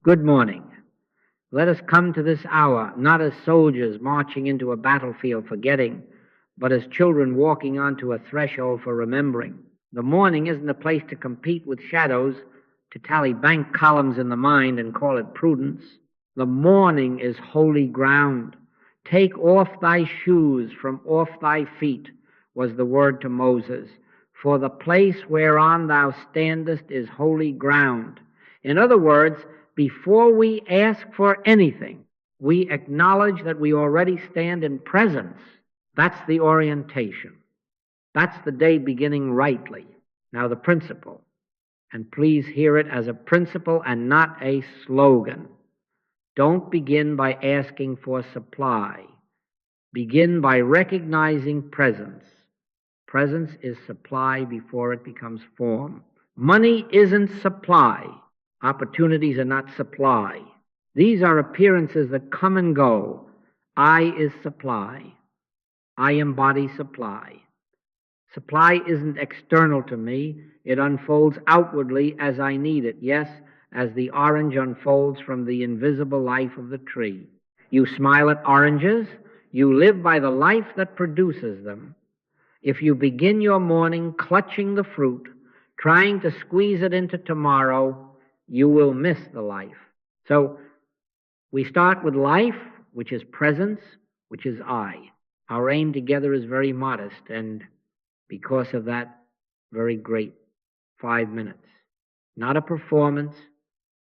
Good morning. Let us come to this hour not as soldiers marching into a battlefield forgetting, but as children walking onto a threshold for remembering. The morning isn't a place to compete with shadows, to tally bank columns in the mind and call it prudence. The morning is holy ground. Take off thy shoes from off thy feet, was the word to Moses, for the place whereon thou standest is holy ground. In other words, before we ask for anything, we acknowledge that we already stand in presence. That's the orientation. That's the day beginning rightly. Now the principle, and please hear it as a principle and not a slogan. Don't begin by asking for supply. Begin by recognizing presence. Presence is supply before it becomes form. Money isn't supply. Opportunities are not supply. These are appearances that come and go. I is supply. I embody supply. Supply isn't external to me. It unfolds outwardly as I need it. Yes, as the orange unfolds from the invisible life of the tree. You smile at oranges. You live by the life that produces them. If you begin your morning clutching the fruit, trying to squeeze it into tomorrow, you will miss the life. So we start with life, which is presence, which is I. Our aim together is very modest, and because of that, very great. 5 minutes. Not a performance,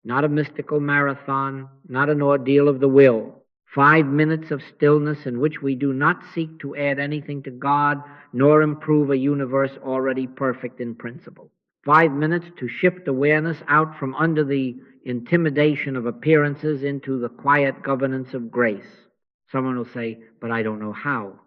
not a mystical marathon, not an ordeal of the will. 5 minutes of stillness in which we do not seek to add anything to God, nor improve a universe already perfect in principle. 5 minutes to shift awareness out from under the intimidation of appearances into the quiet governance of grace. Someone will say, but I don't know how.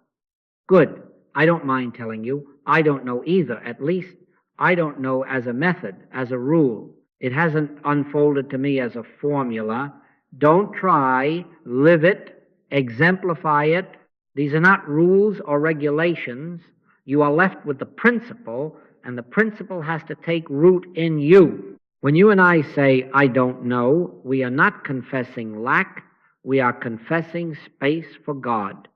Good. I don't mind telling you. I don't know either. At least I don't know as a method, as a rule. It hasn't unfolded to me as a formula. Don't try, live it, exemplify it. These are not rules or regulations. You are left with the principle, and the principle has to take root in you. When you and I say, I don't know, we are not confessing lack. We are confessing space for God.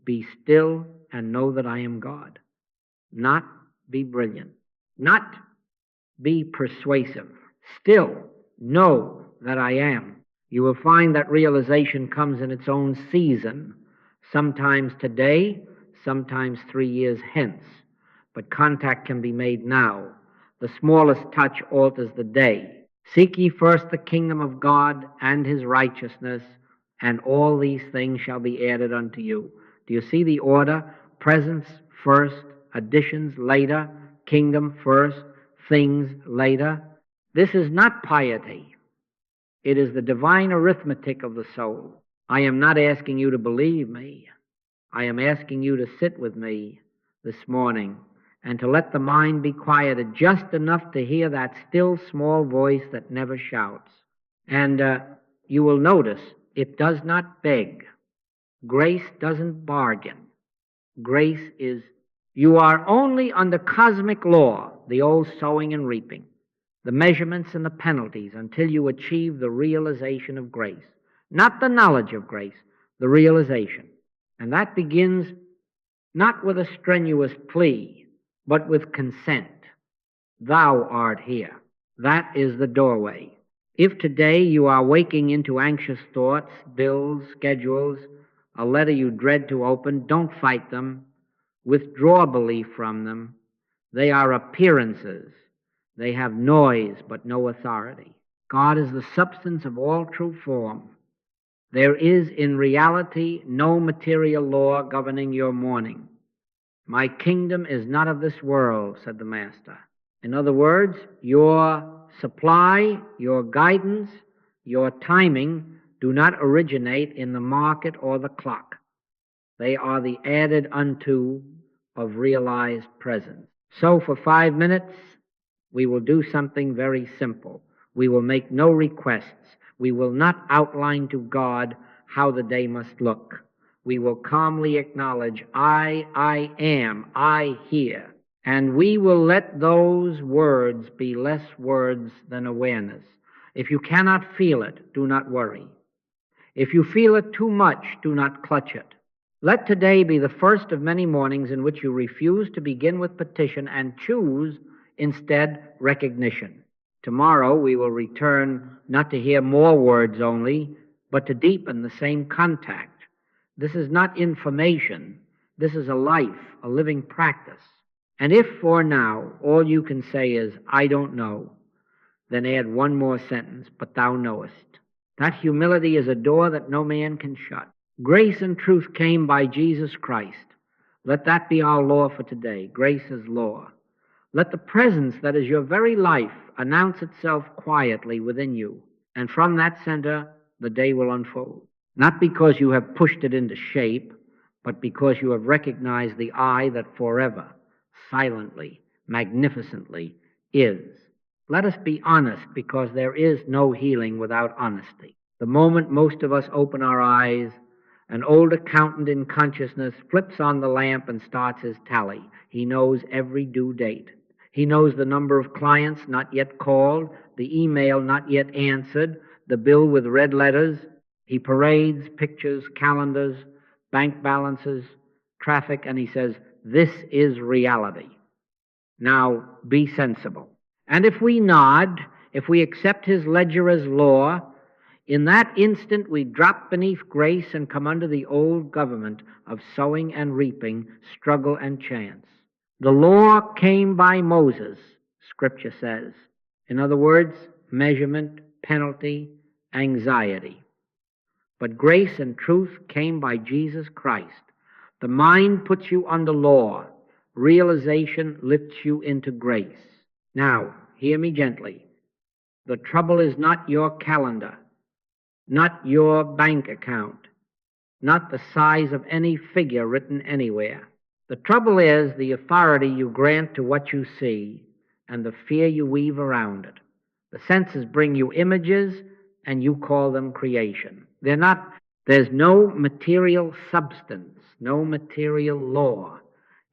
Be still and know that I am God. Not be brilliant. Not be persuasive. Still know that I am. You will find that realization comes in its own season, sometimes today, sometimes 3 years hence. But contact can be made now. The smallest touch alters the day. Seek ye first the kingdom of God and his righteousness, and all these things shall be added unto you. Do you see the order? Presence first, additions later, kingdom first, things later. This is not piety. It is the divine arithmetic of the soul. I am not asking you to believe me. I am asking you to sit with me this morning and to let the mind be quieted just enough to hear that still small voice that never shouts. And you will notice it does not beg. Grace doesn't bargain. Grace is, you are only under cosmic law, the old sowing and reaping, the measurements and the penalties until you achieve the realization of grace. Not the knowledge of grace, the realization. And that begins not with a strenuous plea, but with consent. Thou art here. That is the doorway. If today you are waking into anxious thoughts, bills, schedules, a letter you dread to open, don't fight them. Withdraw belief from them. They are appearances. They have noise but no authority. God is the substance of all true form. There is in reality no material law governing your morning. My kingdom is not of this world, said the Master. In other words, your supply, your guidance, your timing do not originate in the market or the clock. They are the added unto of realized presence. So for 5 minutes, we will do something very simple. We will make no requests. We will not outline to God how the day must look. We will calmly acknowledge, I am, I hear. And we will let those words be less words than awareness. If you cannot feel it, do not worry. If you feel it too much, do not clutch it. Let today be the first of many mornings in which you refuse to begin with petition and choose instead recognition. Tomorrow we will return not to hear more words only, but to deepen the same contact. This is not information. This is a life, a living practice. And if for now all you can say is, I don't know, then add one more sentence, but thou knowest. That humility is a door that no man can shut. Grace and truth came by Jesus Christ. Let that be our law for today. Grace is law. Let the presence that is your very life announce itself quietly within you, and from that center the day will unfold. Not because you have pushed it into shape, but because you have recognized the I that forever, silently, magnificently is. Let us be honest, because there is no healing without honesty. The moment most of us open our eyes, an old accountant in consciousness flips on the lamp and starts his tally. He knows every due date. He knows the number of clients not yet called, the email not yet answered, the bill with red letters. He parades pictures, calendars, bank balances, traffic, and he says, this is reality. Now be sensible. And if we nod, if we accept his ledger as law, in that instant we drop beneath grace and come under the old government of sowing and reaping, struggle and chance. The law came by Moses, Scripture says. In other words, measurement, penalty, anxiety. But grace and truth came by Jesus Christ. The mind puts you under law. Realization lifts you into grace. Now, hear me gently. The trouble is not your calendar, not your bank account, not the size of any figure written anywhere. The trouble is the authority you grant to what you see and the fear you weave around it. The senses bring you images and you call them creation. There's no material substance, no material law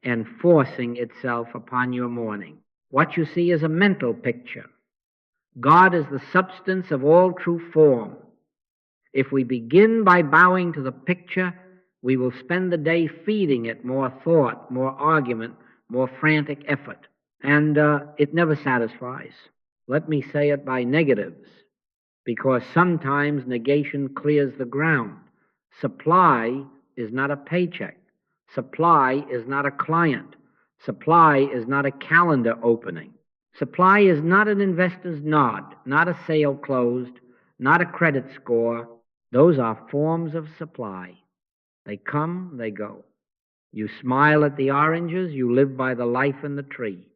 enforcing itself upon your morning. What you see is a mental picture. God is the substance of all true form. If we begin by bowing to the picture, we will spend the day feeding it more thought, more argument, more frantic effort. And it never satisfies. Let me say it by negatives, because sometimes negation clears the ground. Supply is not a paycheck. Supply is not a client. Supply is not a calendar opening. Supply is not an investor's nod, not a sale closed, not a credit score. Those are forms of supply. They come, they go. You smile at the oranges, you live by the life in the tree.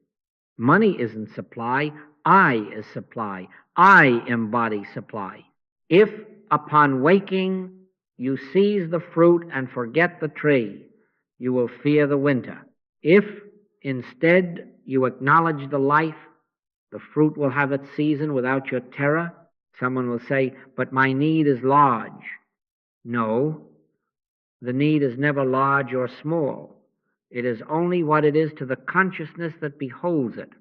Money isn't supply, I is supply. I embody supply. If upon waking you seize the fruit and forget the tree, you will fear the winter. If instead you acknowledge the life, the fruit will have its season without your terror. Someone will say, but my need is large. No, the need is never large or small. It is only what it is to the consciousness that beholds it.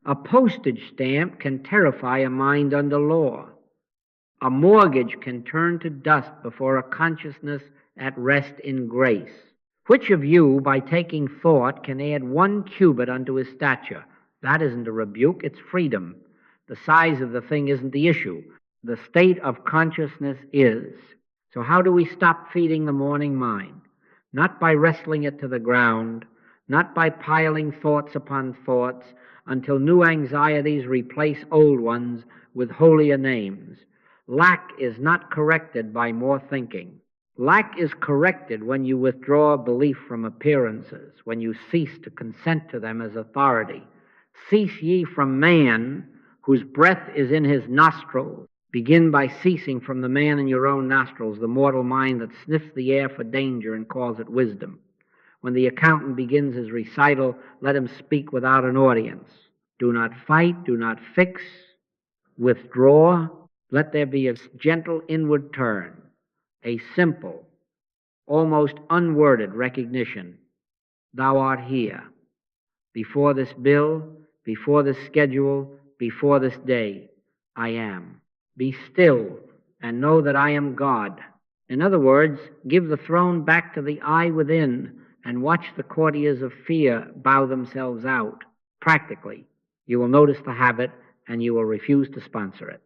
A postage stamp can terrify a mind under law. A mortgage can turn to dust before a consciousness at rest in grace. Which of you, by taking thought, can add 1 cubit unto his stature? That isn't a rebuke, it's freedom. The size of the thing isn't the issue. The state of consciousness is. So how do we stop feeding the morning mind? Not by wrestling it to the ground, not by piling thoughts upon thoughts until new anxieties replace old ones with holier names. Lack is not corrected by more thinking. Lack is corrected when you withdraw belief from appearances, when you cease to consent to them as authority. Cease ye from man, whose breath is in his nostrils. Begin by ceasing from the man in your own nostrils, the mortal mind that sniffs the air for danger and calls it wisdom. When the accountant begins his recital, let him speak without an audience. Do not fight, do not fix, withdraw. Let there be a gentle inward turn, a simple, almost unworded recognition. Thou art here. Before this bill, before this schedule, before this day, I am. Be still and know that I am God. In other words, give the throne back to the I within and watch the courtiers of fear bow themselves out. Practically, you will notice the habit and you will refuse to sponsor it.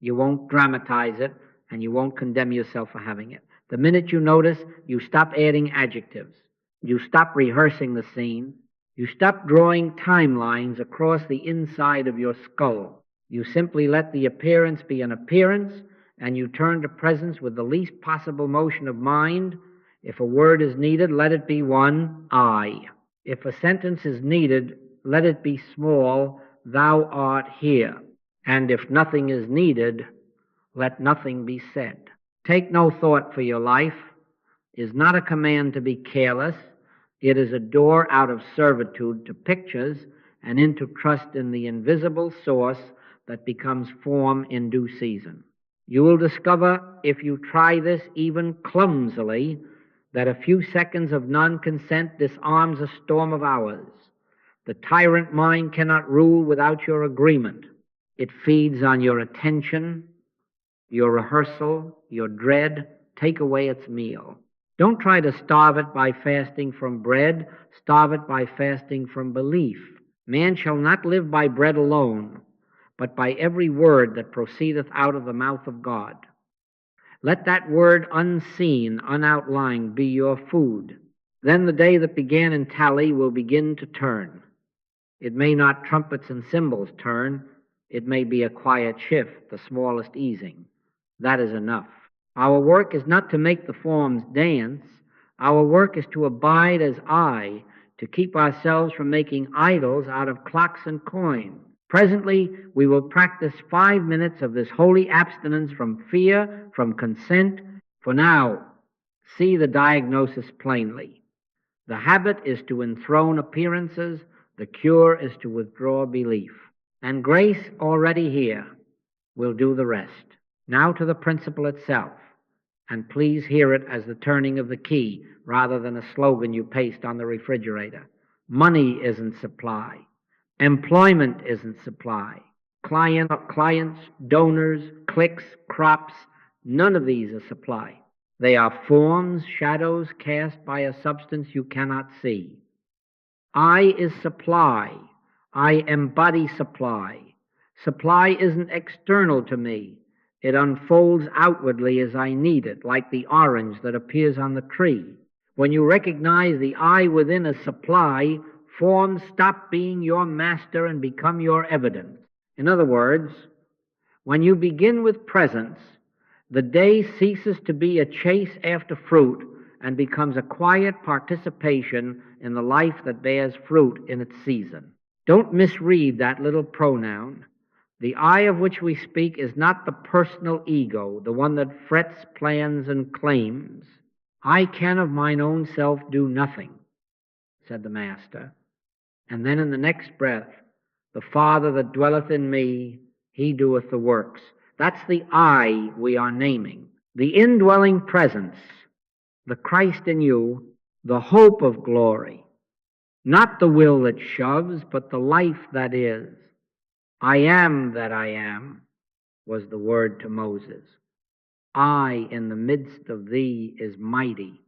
You won't dramatize it and you won't condemn yourself for having it. The minute you notice, you stop adding adjectives. You stop rehearsing the scene. You stop drawing timelines across the inside of your skull. You simply let the appearance be an appearance, and you turn to presence with the least possible motion of mind. If a word is needed, let it be one, I. If a sentence is needed, let it be small, thou art here. And if nothing is needed, let nothing be said. Take no thought for your life is not a command to be careless. It is a door out of servitude to pictures and into trust in the invisible source that becomes form in due season. You will discover, if you try this even clumsily, that a few seconds of non-consent disarms a storm of hours. The tyrant mind cannot rule without your agreement. It feeds on your attention, your rehearsal, your dread. Take away its meal. Don't try to starve it by fasting from bread. Starve it by fasting from belief. Man shall not live by bread alone, but by every word that proceedeth out of the mouth of God. Let that word unseen, unoutlined, be your food. Then the day that began in tally will begin to turn. It may not trumpets and cymbals turn. It may be a quiet shift, the smallest easing. That is enough. Our work is not to make the forms dance. Our work is to abide as I, to keep ourselves from making idols out of clocks and coin. Presently, we will practice 5 minutes of this holy abstinence from fear, from consent. For now, see the diagnosis plainly. The habit is to enthrone appearances. The cure is to withdraw belief. And grace, already here, will do the rest. Now to the principle itself. And please hear it as the turning of the key rather than a slogan you paste on the refrigerator. Money isn't supply. Employment isn't supply. Clients, donors, clicks, crops, none of these are supply. They are forms, shadows cast by a substance you cannot see. I is supply. I embody supply. Supply isn't external to me. It unfolds outwardly as I need it, like the orange that appears on the tree. When you recognize the I within as supply, forms stop being your master and become your evidence. In other words, when you begin with presence, the day ceases to be a chase after fruit and becomes a quiet participation in the life that bears fruit in its season. Don't misread that little pronoun. The I of which we speak is not the personal ego, the one that frets, plans, and claims. I can of mine own self do nothing, said the Master. And then in the next breath, the Father that dwelleth in me, he doeth the works. That's the I we are naming. The indwelling presence, the Christ in you, the hope of glory. Not the will that shoves, but the life that is. I am that I am, was the word to Moses. I in the midst of thee is mighty,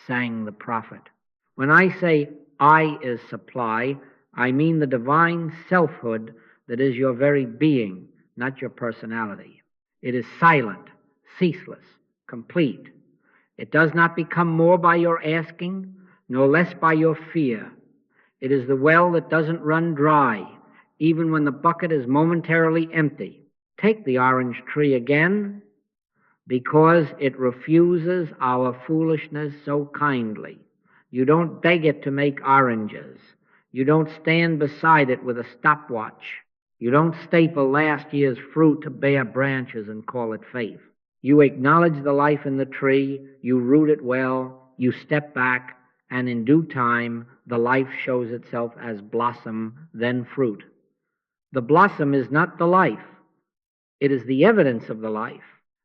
sang the prophet. When I say I is supply, I mean the divine selfhood that is your very being, not your personality. It is silent, ceaseless, complete. It does not become more by your asking, nor less by your fear. It is the well that doesn't run dry, even when the bucket is momentarily empty. Take the orange tree again, because it refuses our foolishness so kindly. You don't beg it to make oranges. You don't stand beside it with a stopwatch. You don't staple last year's fruit to bare branches and call it faith. You acknowledge the life in the tree, you root it well, you step back, and in due time the life shows itself as blossom, then fruit. The blossom is not the life. It is the evidence of the life.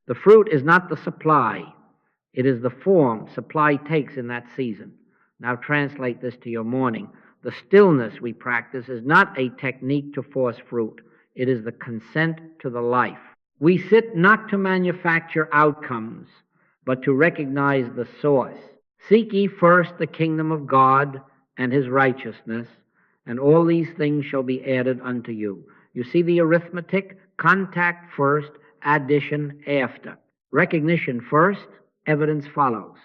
The fruit is not the supply. It is the form supply takes in that season. Now translate this to your morning. The stillness we practice is not a technique to force fruit. It is the consent to the life. We sit not to manufacture outcomes, but to recognize the source. Seek ye first the kingdom of God and his righteousness, and all these things shall be added unto you. You see the arithmetic? Contact first, addition after. Recognition first, evidence follows.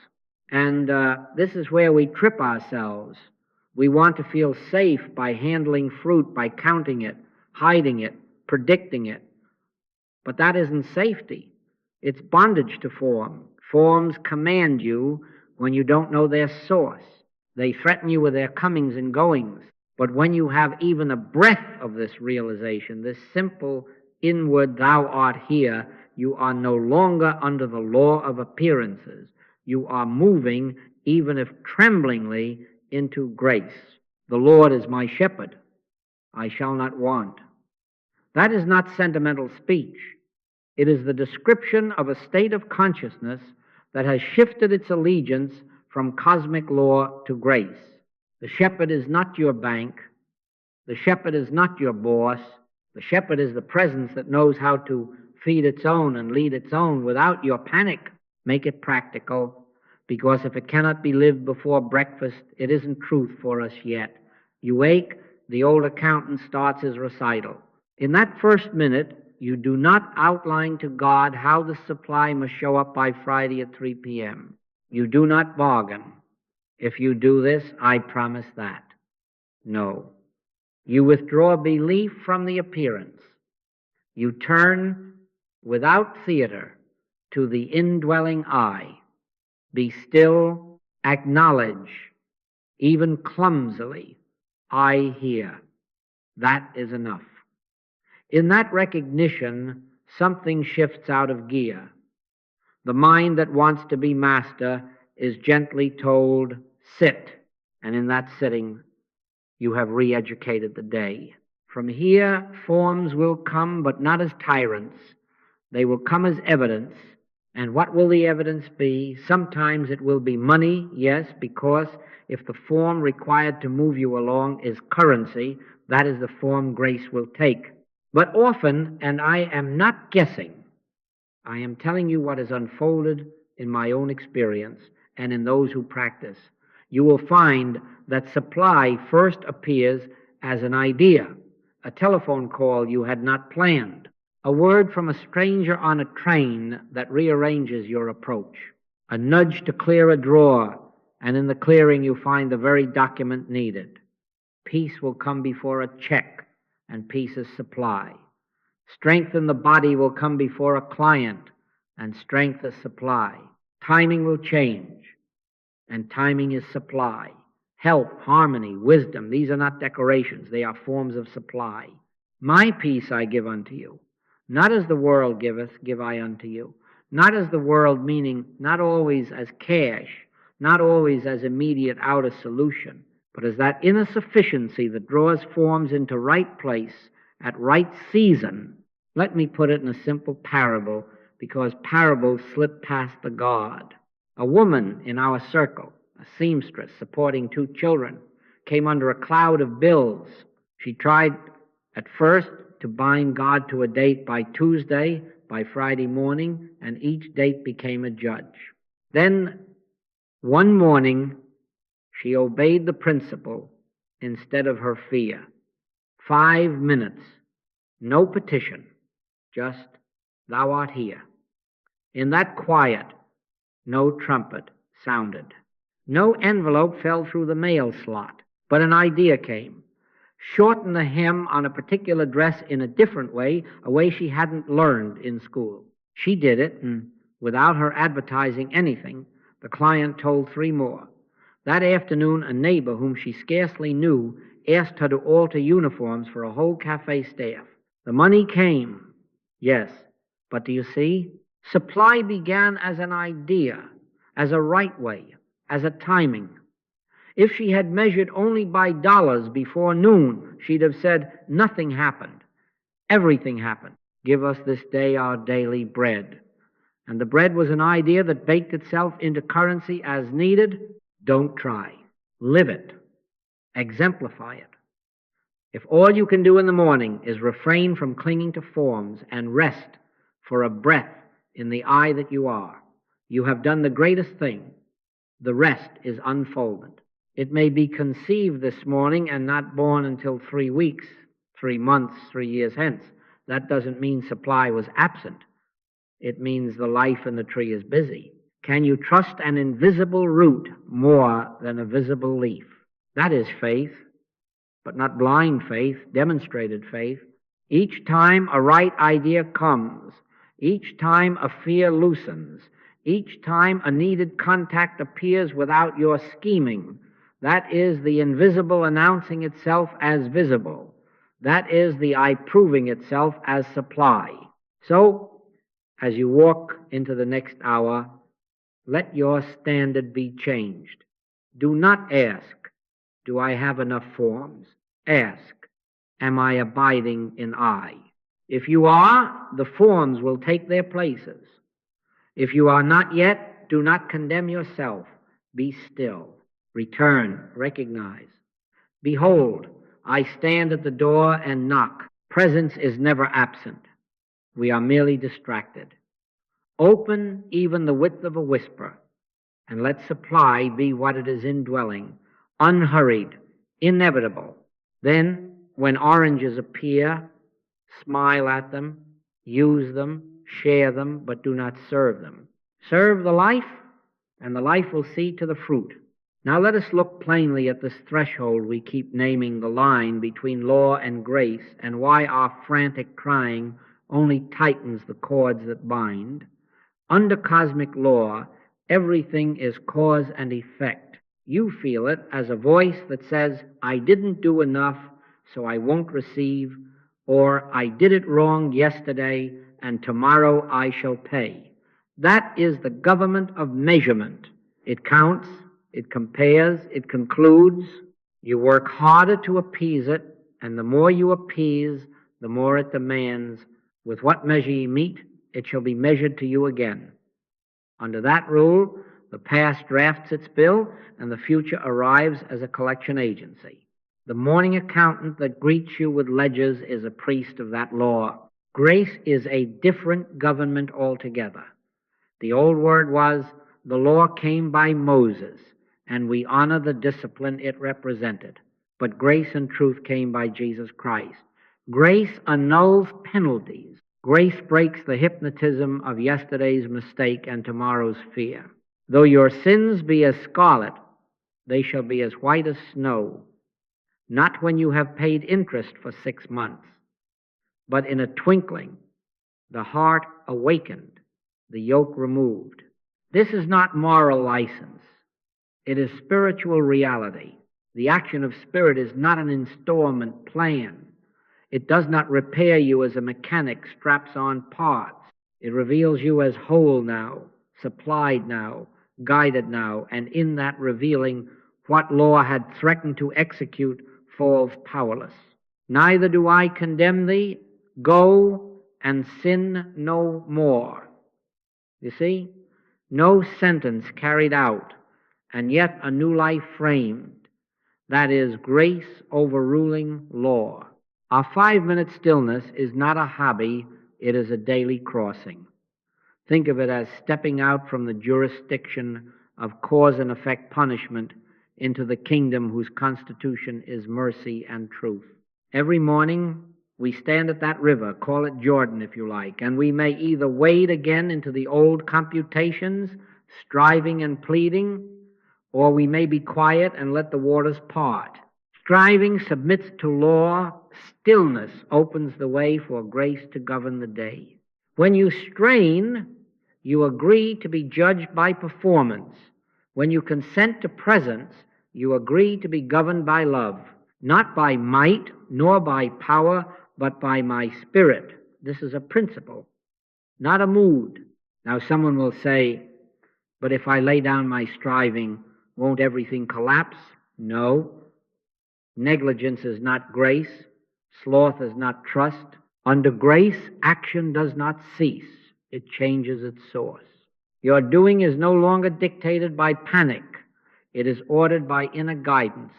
And this is where we trip ourselves. We want to feel safe by handling fruit, by counting it, hiding it, predicting it. But that isn't safety. It's bondage to form. Forms command you when you don't know their source. They threaten you with their comings and goings. But when you have even a breath of this realization, this simple inward thou art here, you are no longer under the law of appearances. You are moving, even if tremblingly, into grace. The Lord is my shepherd. I shall not want. That is not sentimental speech. It is the description of a state of consciousness that has shifted its allegiance from cosmic law to grace. The shepherd is not your bank. The shepherd is not your boss. The shepherd is the presence that knows how to feed its own and lead its own without your panic. Make it practical, because if it cannot be lived before breakfast, it isn't truth for us yet. You wake, the old accountant starts his recital. In that first minute, you do not outline to God how the supply must show up by Friday at 3 p.m. You do not bargain. If you do this, I promise that. No. You withdraw belief from the appearance. You turn without theater to the indwelling I. Be still, acknowledge, even clumsily, I hear. That is enough. In that recognition, something shifts out of gear. The mind that wants to be master is gently told, sit, and in that sitting, you have re-educated the day. From here, forms will come, but not as tyrants. They will come as evidence. And what will the evidence be? Sometimes it will be money, yes, because if the form required to move you along is currency, that is the form grace will take. But often, and I am not guessing, I am telling you what is unfolded in my own experience and in those who practice, you will find that supply first appears as an idea, a telephone call you had not planned, a word from a stranger on a train that rearranges your approach, a nudge to clear a drawer, and in the clearing you find the very document needed. Peace will come before a check, and peace is supply. Strength in the body will come before a client, and strength is supply. Timing will change, and timing is supply. Help, harmony, wisdom, these are not decorations, they are forms of supply. My peace I give unto you. Not as the world giveth, give I unto you. Not as the world, meaning not always as cash, not always as immediate outer solution, but as that inner sufficiency that draws forms into right place at right season. Let me put it in a simple parable, because parables slip past the God. A woman in our circle, a seamstress supporting 2 children, came under a cloud of bills. She tried at first to bind God to a date by Tuesday, by Friday morning, and each date became a judge. Then, one morning, she obeyed the principle instead of her fear. 5 minutes, no petition, just, thou art here. In that quiet, no trumpet sounded. No envelope fell through the mail slot, but an idea came. Shorten the hem on a particular dress in a different way, a way she hadn't learned in school. She did it, and without her advertising anything, the client told 3 more. That afternoon, a neighbor whom she scarcely knew asked her to alter uniforms for a whole cafe staff. The money came, yes, but do you see? Supply began as an idea, as a right way, as a timing. If she had measured only by dollars before noon, she'd have said, nothing happened. Everything happened. Give us this day our daily bread. And the bread was an idea that baked itself into currency as needed. Don't try. Live it. Exemplify it. If all you can do in the morning is refrain from clinging to forms and rest for a breath in the eye that you are. You have done the greatest thing. The rest is unfolded. It may be conceived this morning and not born until 3 weeks, 3 months, 3 years hence. That doesn't mean supply was absent. It means the life in the tree is busy. Can you trust an invisible root more than a visible leaf? That is faith, but not blind faith, demonstrated faith. Each time a right idea comes, each time a fear loosens, each time a needed contact appears without your scheming, that is the invisible announcing itself as visible. That is the I proving itself as supply. So, as you walk into the next hour, let your standard be changed. Do not ask, do I have enough forms? Ask, am I abiding in I? If you are, the forms will take their places. If you are not yet, do not condemn yourself. Be still. Return. Recognize. Behold, I stand at the door and knock. Presence is never absent. We are merely distracted. Open even the width of a whisper, and let supply be what it is indwelling, unhurried, inevitable. Then, when oranges appear, smile at them, use them, share them, but do not serve them. Serve the life, and the life will see to the fruit. Now let us look plainly at this threshold we keep naming the line between law and grace, and why our frantic crying only tightens the cords that bind. Under cosmic law, everything is cause and effect. You feel it as a voice that says, I didn't do enough, so I won't receive, or I did it wrong yesterday, and tomorrow I shall pay. That is the government of measurement. It counts, it compares, it concludes. You work harder to appease it, and the more you appease, the more it demands. With what measure ye meet, it shall be measured to you again. Under that rule, the past drafts its bill, and the future arrives as a collection agency. The morning accountant that greets you with ledgers is a priest of that law. Grace is a different government altogether. The old word was, the law came by Moses, and we honor the discipline it represented. But grace and truth came by Jesus Christ. Grace annuls penalties. Grace breaks the hypnotism of yesterday's mistake and tomorrow's fear. Though your sins be as scarlet, they shall be as white as snow. Not when you have paid interest for 6 months, but in a twinkling, the heart awakened, the yoke removed. This is not moral license. It is spiritual reality. The action of spirit is not an installment plan. It does not repair you as a mechanic straps on parts. It reveals you as whole now, supplied now, guided now, and in that revealing, what law had threatened to execute falls powerless. Neither do I condemn thee. Go and sin no more. You see? No sentence carried out, and yet a new life framed. That is grace overruling law. Our 5-minute stillness is not a hobby, it is a daily crossing. Think of it as stepping out from the jurisdiction of cause and effect punishment into the kingdom whose constitution is mercy and truth. Every morning we stand at that river, call it Jordan if you like, and we may either wade again into the old computations, striving and pleading, or we may be quiet and let the waters part. Striving submits to law, stillness opens the way for grace to govern the day. When you strain, you agree to be judged by performance. When you consent to presence, you agree to be governed by love, not by might nor by power, but by my spirit. This is a principle, not a mood. Now someone will say, but if I lay down my striving, won't everything collapse? No. Negligence is not grace. Sloth is not trust. Under grace, action does not cease. It changes its source. Your doing is no longer dictated by panic. It is ordered by inner guidance.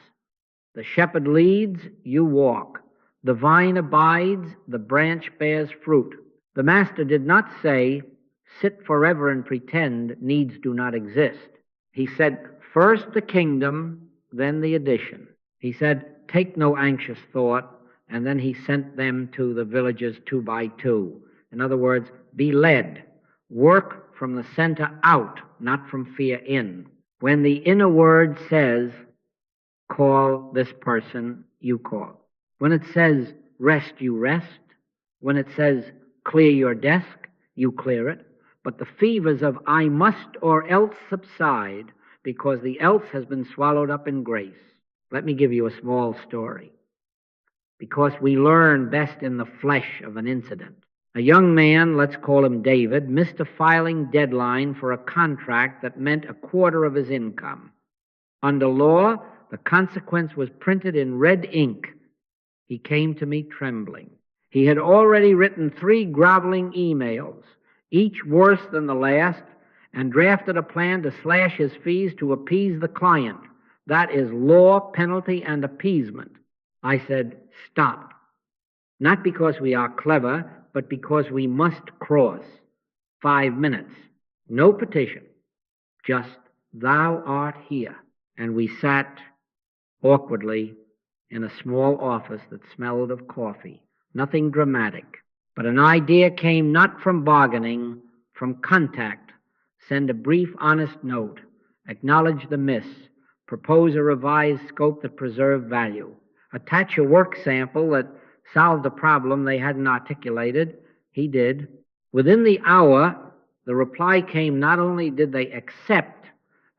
The shepherd leads, you walk. The vine abides, the branch bears fruit. The Master did not say, sit forever and pretend needs do not exist. He said, first the kingdom, then the addition. He said, take no anxious thought, and then he sent them to the villages 2 by 2. In other words, be led. Work from the center out, not from fear in. When the inner word says, call this person, you call. When it says, rest, you rest. When it says, clear your desk, you clear it. But the fevers of I must or else subside because the else has been swallowed up in grace. Let me give you a small story, because we learn best in the flesh of an incident. A young man, let's call him David, missed a filing deadline for a contract that meant a quarter of his income. Under law, the consequence was printed in red ink. He came to me trembling. He had already written 3 groveling emails, each worse than the last, and drafted a plan to slash his fees to appease the client. That is law, penalty, and appeasement. I said, stop. Not because we are clever, but because we must cross. 5 minutes. No petition. Just, thou art here. And we sat awkwardly in a small office that smelled of coffee. Nothing dramatic. But an idea came not from bargaining, from contact. Send a brief, honest note. Acknowledge the miss. Propose a revised scope that preserved value. Attach a work sample that solved a problem they hadn't articulated. He did. Within the hour, the reply came, not only did they accept,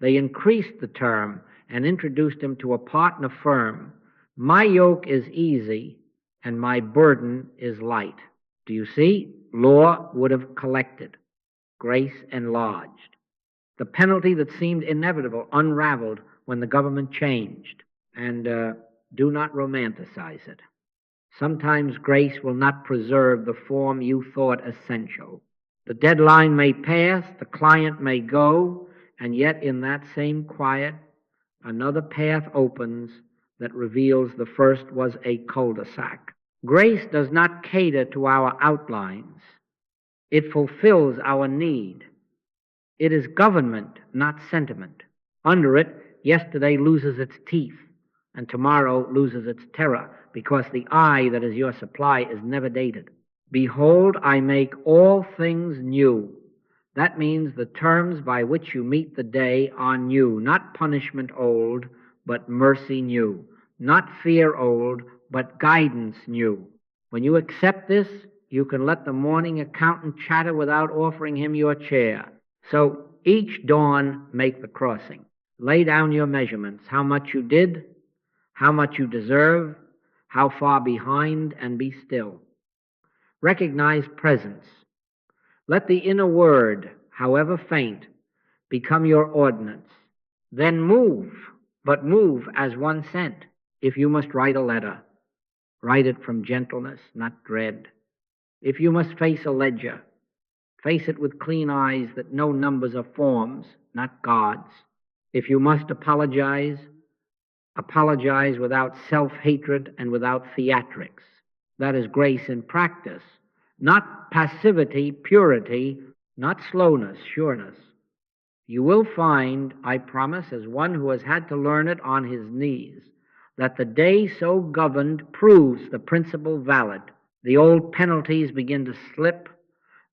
they increased the term and introduced him to a partner firm. My yoke is easy and my burden is light. Do you see? Law would have collected. Grace enlarged. The penalty that seemed inevitable unraveled when the government changed. And do not romanticize it. Sometimes grace will not preserve the form you thought essential. The deadline may pass, the client may go, and yet in that same quiet, another path opens that reveals the first was a cul-de-sac. Grace does not cater to our outlines. It fulfills our need. It is government, not sentiment. Under it, yesterday loses its teeth, and tomorrow loses its terror, because the eye that is your supply is never dated. Behold, I make all things new. That means the terms by which you meet the day are new, not punishment old, but mercy new, not fear old, but guidance new. When you accept this, you can let the morning accountant chatter without offering him your chair. So each dawn make the crossing. Lay down your measurements, how much you did, how much you deserve, how far behind, and be still. Recognize presence. Let the inner word, however faint, become your ordinance. Then move, but move as one sent. If you must write a letter, write it from gentleness, not dread. If you must face a ledger, face it with clean eyes that know numbers are forms, not gods. If you must apologize, apologize without self-hatred and without theatrics. That is grace in practice, not passivity, purity, not slowness, sureness. You will find, I promise, as one who has had to learn it on his knees, that the day so governed proves the principle valid. The old penalties begin to slip,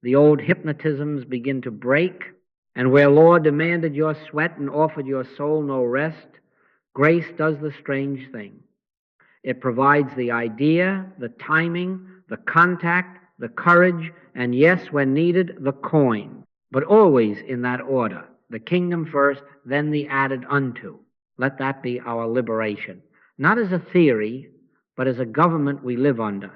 the old hypnotisms begin to break, and where law demanded your sweat and offered your soul no rest, grace does the strange thing. It provides the idea, the timing, the contact, the courage, and yes, when needed, the coin. But always in that order. The kingdom first, then the added unto. Let that be our liberation. Not as a theory, but as a government we live under,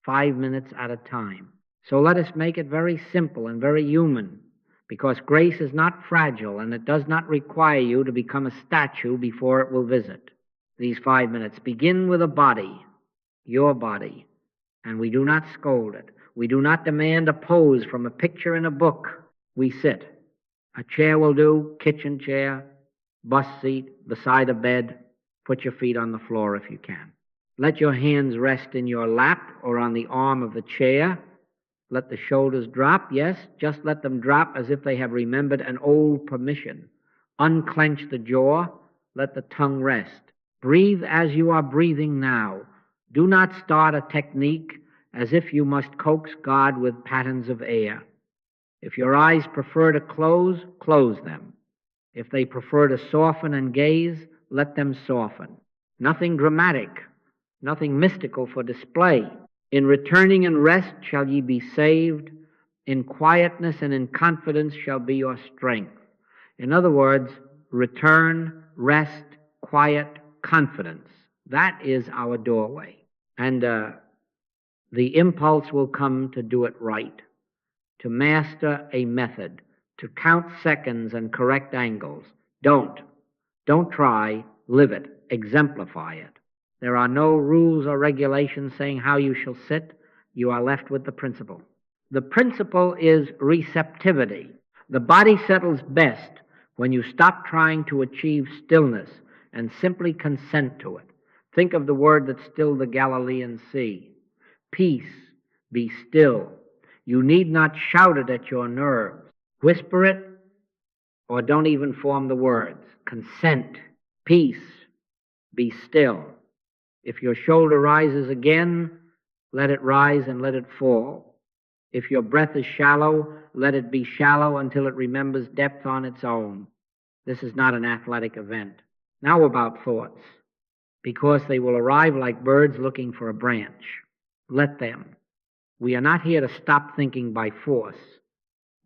5 minutes at a time. So let us make it very simple and very human, because grace is not fragile and it does not require you to become a statue before it will visit. These 5 minutes begin with a body, your body, and we do not scold it. We do not demand a pose from a picture in a book. We sit. A chair will do, kitchen chair, bus seat, beside a bed. Put your feet on the floor if you can. Let your hands rest in your lap or on the arm of the chair. Let the shoulders drop, yes, just let them drop as if they have remembered an old permission. Unclench the jaw, let the tongue rest. Breathe as you are breathing now. Do not start a technique as if you must coax God with patterns of air. If your eyes prefer to close, close them. If they prefer to soften and gaze, let them soften. Nothing dramatic, nothing mystical for display. In returning and rest shall ye be saved. In quietness and in confidence shall be your strength. In other words, return, rest, quiet, confidence. That is our doorway. And the impulse will come to do it right, to master a method, to count seconds and correct angles. Don't try, live it, exemplify it. There are no rules or regulations saying how you shall sit. You are left with the principle. The principle is receptivity. The body settles best when you stop trying to achieve stillness and simply consent to it. Think of the word that stilled the Galilean Sea. Peace, be still. You need not shout it at your nerves. Whisper it, or don't even form the words. Consent, peace, be still. If your shoulder rises again, let it rise and let it fall. If your breath is shallow, let it be shallow until it remembers depth on its own. This is not an athletic event. Now about thoughts, because they will arrive like birds looking for a branch. Let them. We are not here to stop thinking by force.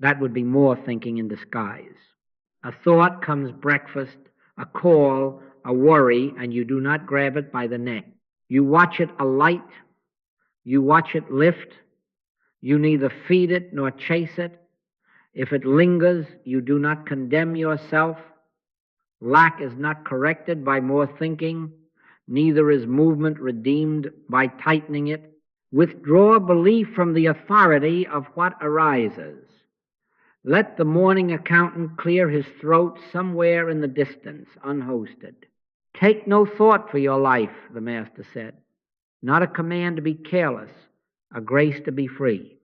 That would be more thinking in disguise. A thought comes breakfast, a call, a worry, and you do not grab it by the neck. You watch it alight. You watch it lift. You neither feed it nor chase it. If it lingers, you do not condemn yourself. Lack is not corrected by more thinking. Neither is movement redeemed by tightening it. Withdraw belief from the authority of what arises. Let the morning accountant clear his throat somewhere in the distance, unhosted. Take no thought for your life, the Master said. Not a command to be careless, a grace to be free.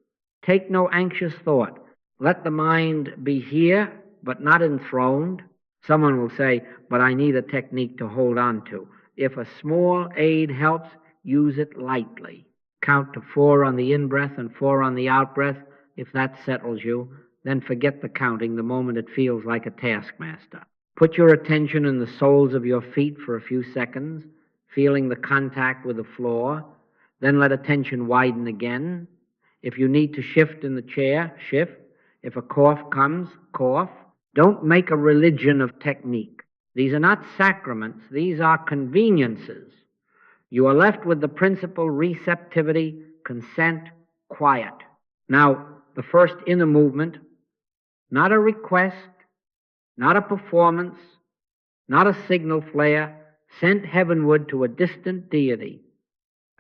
Take no anxious thought. Let the mind be here, but not enthroned. Someone will say, but I need a technique to hold on to. If a small aid helps, use it lightly. Count to 4 on the in-breath and 4 on the out-breath. If that settles you, then forget the counting the moment it feels like a taskmaster. Put your attention in the soles of your feet for a few seconds, feeling the contact with the floor. Then let attention widen again. If you need to shift in the chair, shift. If a cough comes, cough. Don't make a religion of technique. These are not sacraments. These are conveniences. You are left with the principle receptivity, consent, quiet. Now, the first inner movement, not a request, not a performance, not a signal flare, sent heavenward to a distant deity.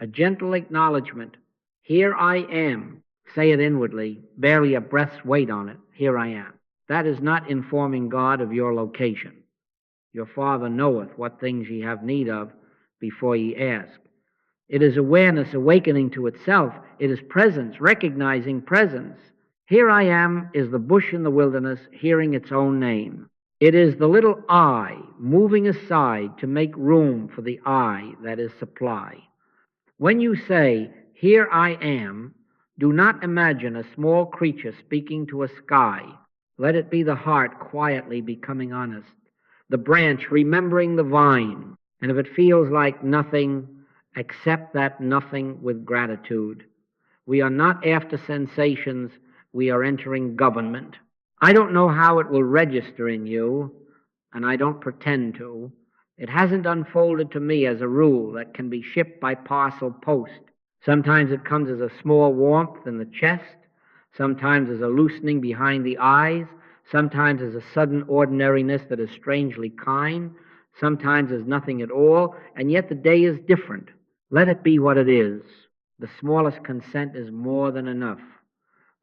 A gentle acknowledgement. Here I am. Say it inwardly, barely a breath's weight on it. Here I am. That is not informing God of your location. Your Father knoweth what things ye have need of before ye ask. It is awareness awakening to itself. It is presence, recognizing presence. Here I am is the bush in the wilderness hearing its own name. It is the little I moving aside to make room for the I that is supply. When you say, here I am, do not imagine a small creature speaking to a sky. Let it be the heart quietly becoming honest. The branch remembering the vine. And if it feels like nothing, accept that nothing with gratitude. We are not after sensations. We are entering government. I don't know how it will register in you, and I don't pretend to. It hasn't unfolded to me as a rule that can be shipped by parcel post. Sometimes it comes as a small warmth in the chest, sometimes as a loosening behind the eyes, sometimes as a sudden ordinariness that is strangely kind, sometimes as nothing at all, and yet the day is different. Let it be what it is. The smallest consent is more than enough.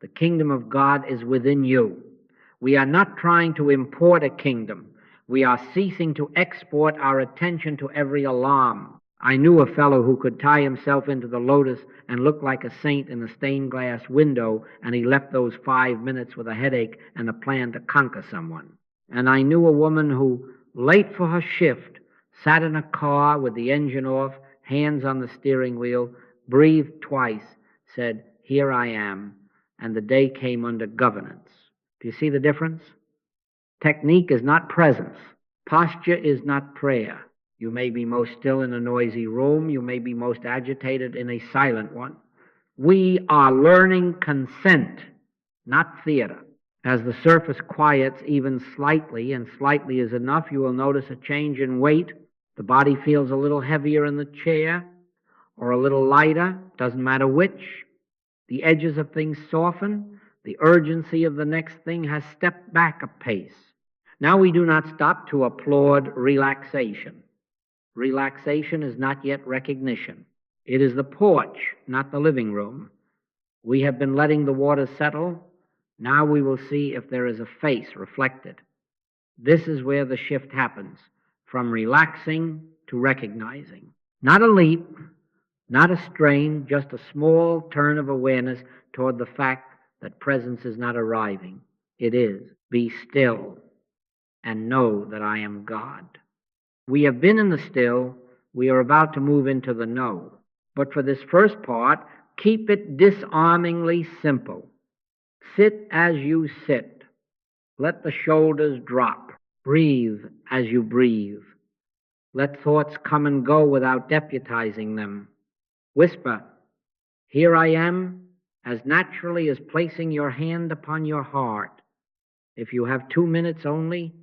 The kingdom of God is within you. We are not trying to import a kingdom. We are ceasing to export our attention to every alarm. I knew a fellow who could tie himself into the lotus and look like a saint in a stained glass window, and he left those 5 minutes with a headache and a plan to conquer someone. And I knew a woman who, late for her shift, sat in a car with the engine off, hands on the steering wheel, breathed twice, said, "Here I am," and the day came under governance. Do you see the difference? Technique is not presence. Posture is not prayer. You may be most still in a noisy room. You may be most agitated in a silent one. We are learning consent, not theater. As the surface quiets even slightly, and slightly is enough, you will notice a change in weight. The body feels a little heavier in the chair or a little lighter, doesn't matter which. The edges of things soften. The urgency of the next thing has stepped back a pace. Now we do not stop to applaud relaxation. Relaxation is not yet recognition. It is the porch, not the living room. We have been letting the water settle. Now we will see if there is a face reflected. This is where the shift happens, from relaxing to recognizing. Not a leap, not a strain, just a small turn of awareness toward the fact that presence is not arriving. It is. Be still and know that I am God. We have been in the still. We are about to move into the know. But for this first part, keep it disarmingly simple. Sit as you sit. Let the shoulders drop. Breathe as you breathe. Let thoughts come and go without deputizing them. Whisper, "Here I am," as naturally as placing your hand upon your heart. If you have 2 minutes only,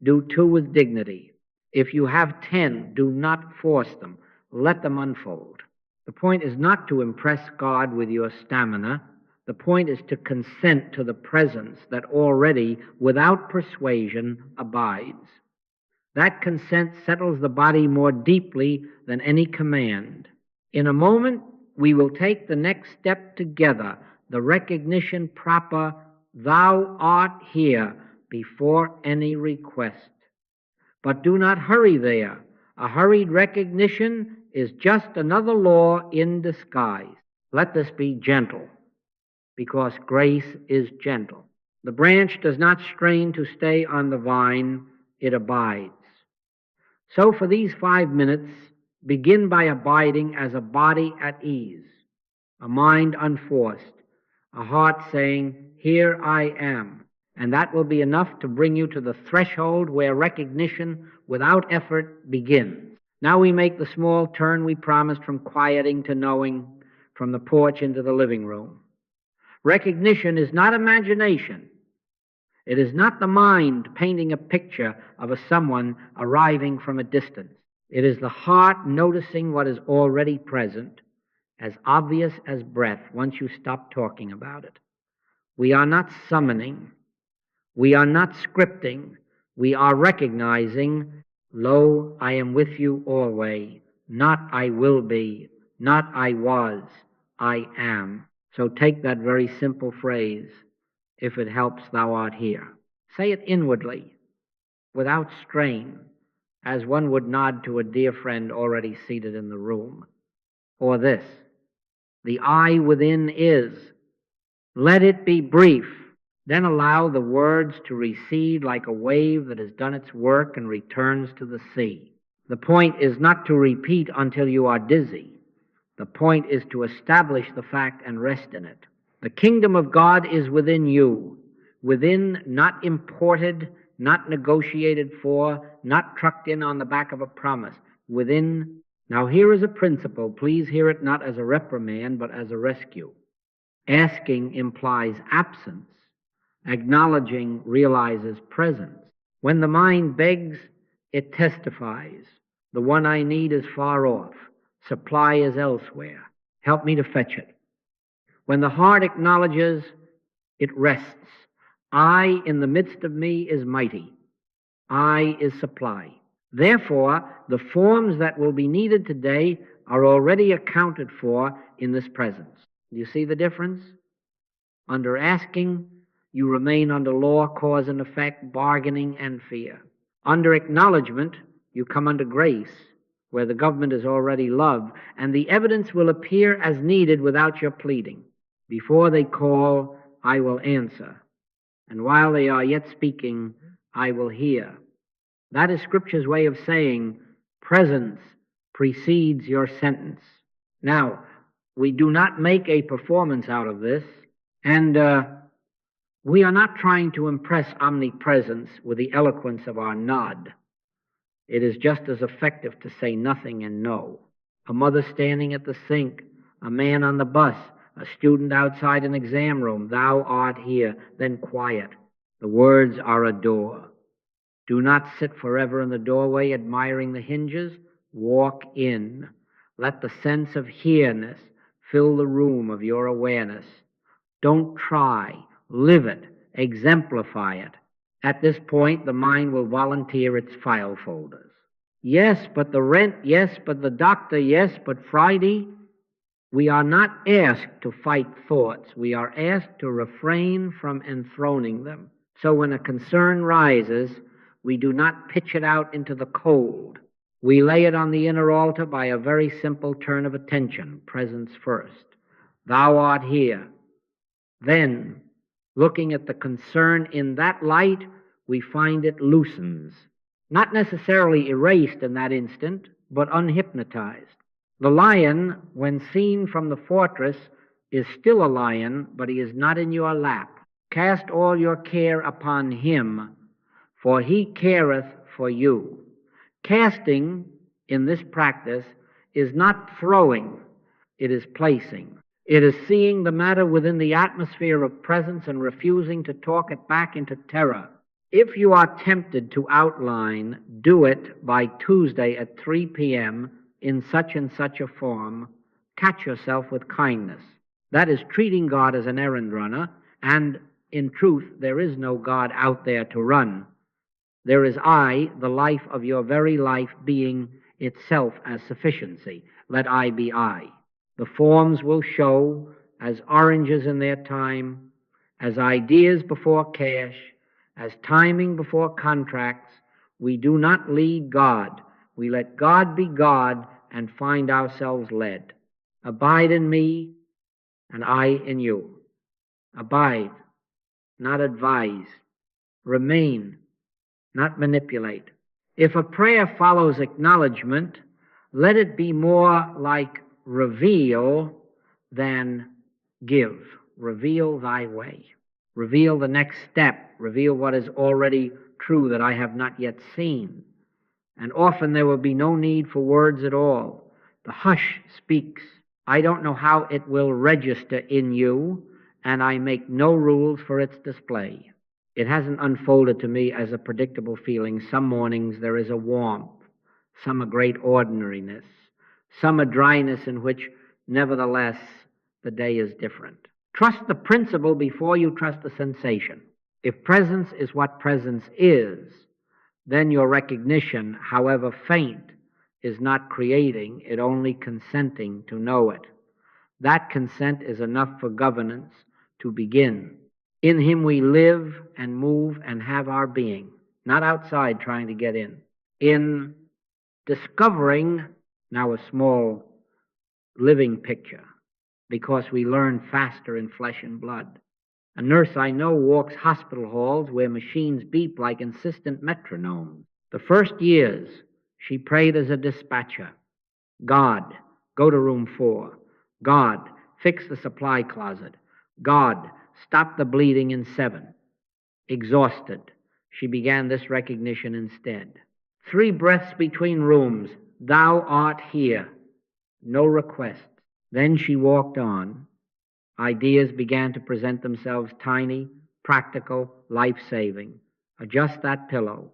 do 2 with dignity. If you have 10, do not force them. Let them unfold. The point is not to impress God with your stamina. The point is to consent to the presence that already, without persuasion, abides. That consent settles the body more deeply than any command. In a moment, we will take the next step together, the recognition proper, "Thou art here," before any request. But do not hurry there. A hurried recognition is just another law in disguise. Let this be gentle, because grace is gentle. The branch does not strain to stay on the vine, it abides. So for these 5 minutes, begin by abiding as a body at ease, a mind unforced, a heart saying, "Here I am." And that will be enough to bring you to the threshold where recognition without effort begins. Now we make the small turn we promised from quieting to knowing, from the porch into the living room. Recognition is not imagination. It is not the mind painting a picture of a someone arriving from a distance. It is the heart noticing what is already present, as obvious as breath once you stop talking about it. We are not summoning. We are not scripting. We are recognizing, "Lo, I am with you always. Not I will be, not I was, I am." So take that very simple phrase, "If it helps, thou art here." Say it inwardly, without strain, as one would nod to a dear friend already seated in the room. Or this, "The I within is." Let it be brief. Then allow the words to recede like a wave that has done its work and returns to the sea. The point is not to repeat until you are dizzy. The point is to establish the fact and rest in it. The kingdom of God is within you, within, not imported, not negotiated for, not trucked in on the back of a promise, within. Now here is a principle. Please hear it not as a reprimand, but as a rescue. Asking implies absence. Acknowledging realizes presence. When the mind begs, it testifies. The one I need is far off. Supply is elsewhere. Help me to fetch it. When the heart acknowledges, it rests. I in the midst of me is mighty. I is supply. Therefore, the forms that will be needed today are already accounted for in this presence. Do you see the difference? Under asking, you remain under law, cause and effect, bargaining, and fear. Under acknowledgement, you come under grace, where the government is already love, and the evidence will appear as needed without your pleading. Before they call, I will answer, and while they are yet speaking, I will hear. That is Scripture's way of saying presence precedes your sentence. Now, we do not make a performance out of this, and we are not trying to impress omnipresence with the eloquence of our nod. It is just as effective to say nothing and no. A mother standing at the sink, a man on the bus, a student outside an exam room, thou art here, then quiet. The words are a door. Do not sit forever in the doorway admiring the hinges. Walk in. Let the sense of here-ness fill the room of your awareness. Don't try. Live it. Exemplify it. At this point, the mind will volunteer its file folders. Yes, but the rent. Yes, but the doctor. Yes, but Friday. We are not asked to fight thoughts. We are asked to refrain from enthroning them. So when a concern rises, we do not pitch it out into the cold. We lay it on the inner altar by a very simple turn of attention, presence first. Thou art here. Then, looking at the concern in that light, we find it loosens. Not necessarily erased in that instant, but unhypnotized. The lion, when seen from the fortress, is still a lion, but he is not in your lap. Cast all your care upon him, for he careth for you. Casting, in this practice, is not throwing, it is placing. It is seeing the matter within the atmosphere of presence and refusing to talk it back into terror. If you are tempted to outline, do it by Tuesday at 3 p.m. in such and such a form. Catch yourself with kindness. That is treating God as an errand runner, and in truth, there is no God out there to run. There is I, the life of your very life, being itself as sufficiency. Let I be I. The forms will show as oranges in their time, as ideas before cash, as timing before contracts. We do not lead God. We let God be God and find ourselves led. Abide in me, and I in you. Abide, not advise. Remain, not manipulate. If a prayer follows acknowledgement, let it be more like reveal than give. Reveal thy way. Reveal the next step. Reveal what is already true that I have not yet seen. And often there will be no need for words at all. The hush speaks. I don't know how it will register in you, and I make no rules for its display. It hasn't unfolded to me as a predictable feeling. Some mornings there is a warmth, some a great ordinariness, some a dryness in which, nevertheless, the day is different. Trust the principle before you trust the sensation. If presence is what presence is, then your recognition, however faint, is not creating, it only consenting to know it. That consent is enough for governance to begin. In him we live and move and have our being, not outside trying to get in. In discovering, now a small living picture, because we learn faster in flesh and blood. A nurse I know walks hospital halls where machines beep like insistent metronomes. The first years, she prayed as a dispatcher. God, go to room 4. God, fix the supply closet. God, stop the bleeding in 7. Exhausted, she began this recognition instead. 3 breaths between rooms. Thou art here. No requests. Then she walked on. Ideas began to present themselves tiny, practical, life-saving. Adjust that pillow.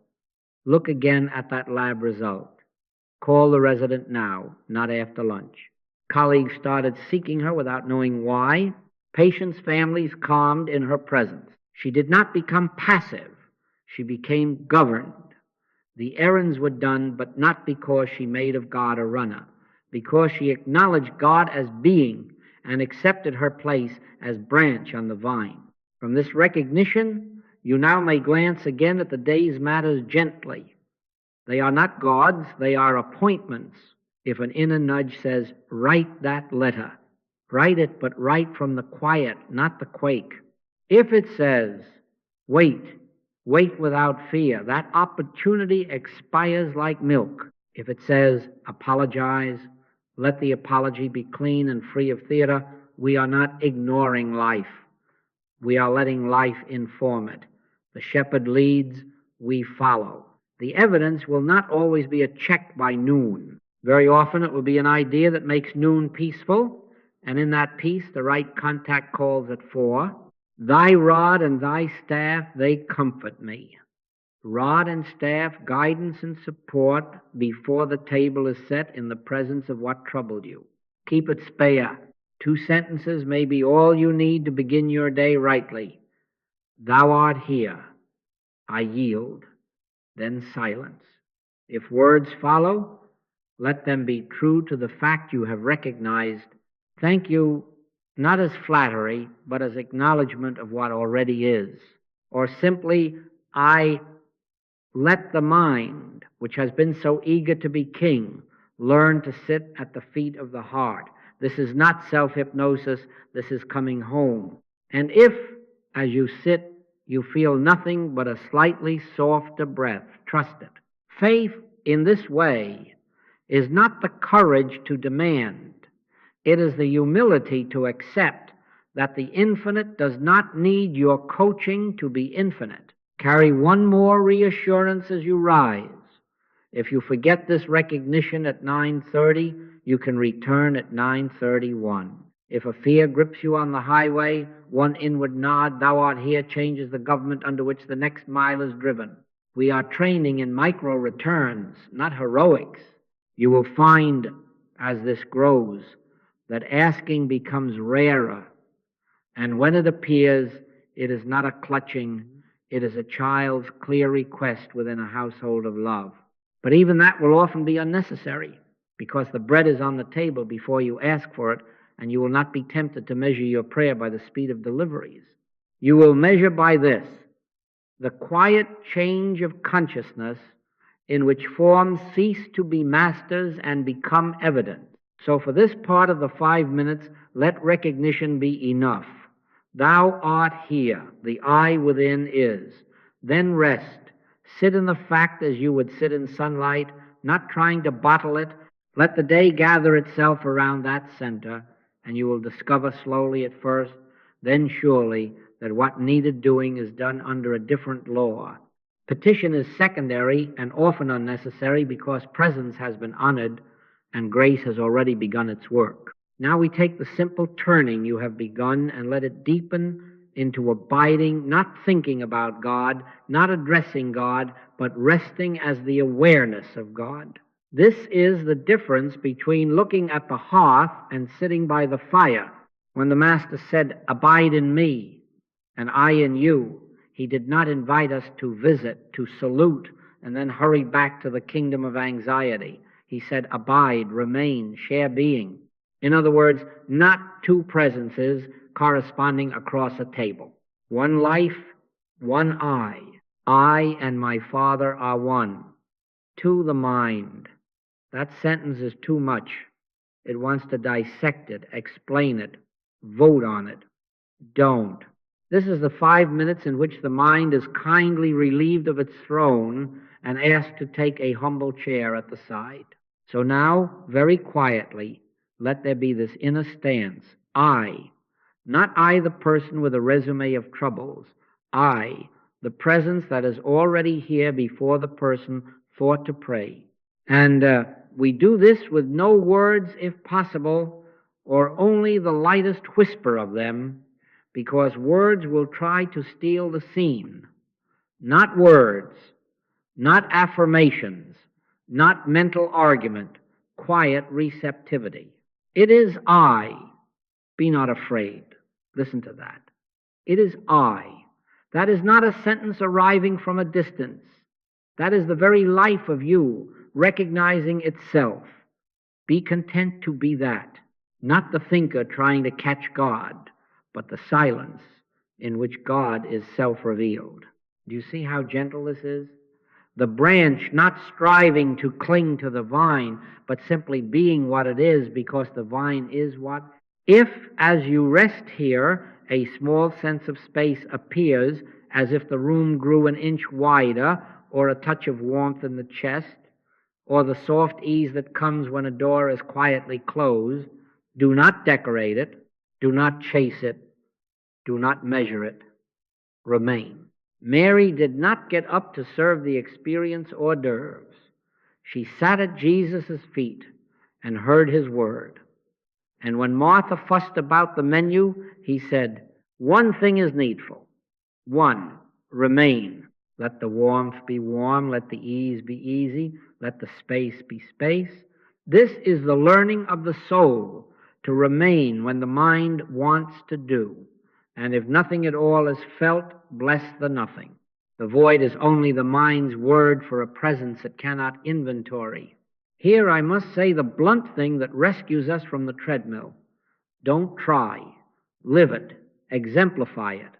Look again at that lab result. Call the resident now, not after lunch. Colleagues started seeking her without knowing why. Patients' families calmed in her presence. She did not become passive. She became governed. The errands were done, but not because she made of God a runner, because she acknowledged God as being and accepted her place as branch on the vine. From this recognition, you now may glance again at the day's matters gently. They are not gods, they are appointments. If an inner nudge says, write that letter, write it, but write from the quiet, not the quake. If it says, wait, wait without fear, that opportunity expires like milk. If it says, apologize, let the apology be clean and free of theater, we are not ignoring life. We are letting life inform it. The shepherd leads, we follow. The evidence will not always be a check by noon. Very often it will be an idea that makes noon peaceful, and in that peace the right contact calls at 4. Thy rod and thy staff, they comfort me. Rod and staff, guidance and support before the table is set in the presence of what troubled you. Keep it spare. 2 sentences may be all you need to begin your day rightly. Thou art here. I yield. Then silence. If words follow, let them be true to the fact you have recognized. Thank you, not as flattery, but as acknowledgement of what already is. Or simply, I let the mind, which has been so eager to be king, learn to sit at the feet of the heart. This is not self-hypnosis, this is coming home. And if, as you sit, you feel nothing but a slightly softer breath, trust it. Faith in this way is not the courage to demand. It is the humility to accept that the infinite does not need your coaching to be infinite. Carry one more reassurance as you rise. If you forget this recognition at 9:30, you can return at 9:31. If a fear grips you on the highway, one inward nod, thou art here, changes the government under which the next mile is driven. We are training in micro returns, not heroics. You will find, as this grows, that asking becomes rarer. And when it appears, it is not a clutching, it is a child's clear request within a household of love. But even that will often be unnecessary, because the bread is on the table before you ask for it, and you will not be tempted to measure your prayer by the speed of deliveries. You will measure by this, the quiet change of consciousness in which forms cease to be masters and become evident. So for this part of the 5 minutes, let recognition be enough. Thou art here, the I within is. Then rest. Sit in the fact as you would sit in sunlight, not trying to bottle it. Let the day gather itself around that center, and you will discover slowly at first, then surely, that what needed doing is done under a different law. Petition is secondary and often unnecessary because presence has been honored and grace has already begun its work. Now we take the simple turning you have begun and let it deepen into abiding, not thinking about God, not addressing God, but resting as the awareness of God. This is the difference between looking at the hearth and sitting by the fire. When the Master said, abide in me, and I in you, he did not invite us to visit, to salute, and then hurry back to the kingdom of anxiety. He said, abide, remain, share being. In other words, not 2 presences corresponding across a table. One life, one I. I and my Father are one. 2, the mind. That sentence is too much. It wants to dissect it, explain it, vote on it. Don't. This is the 5 minutes in which the mind is kindly relieved of its throne and asked to take a humble chair at the side. So now, very quietly, let there be this inner stance. I, not I the person with a resume of troubles. I, the presence that is already here before the person thought to pray. And we do this with no words, if possible, or only the lightest whisper of them, because words will try to steal the scene. Not words, not affirmations, not mental argument, quiet receptivity. It is I. Be not afraid. Listen to that. It is I. That is not a sentence arriving from a distance. That is the very life of you, recognizing itself. Be content to be that, not the thinker trying to catch God, but the silence in which God is self-revealed. Do you see how gentle this is? The branch not striving to cling to the vine, but simply being what it is because the vine is what. If, as you rest here, a small sense of space appears, as if the room grew an inch wider, or a touch of warmth in the chest, or the soft ease that comes when a door is quietly closed, do not decorate it, do not chase it, do not measure it. Remain. Mary did not get up to serve the experience hors d'oeuvres. She sat at Jesus' feet and heard his word. And when Martha fussed about the menu, he said, "One thing is needful. One, remain. Let the warmth be warm, let the ease be easy, let the space be space. This is the learning of the soul, to remain when the mind wants to do. And if nothing at all is felt, bless the nothing. The void is only the mind's word for a presence it cannot inventory." Here I must say the blunt thing that rescues us from the treadmill. Don't try. Live it. Exemplify it.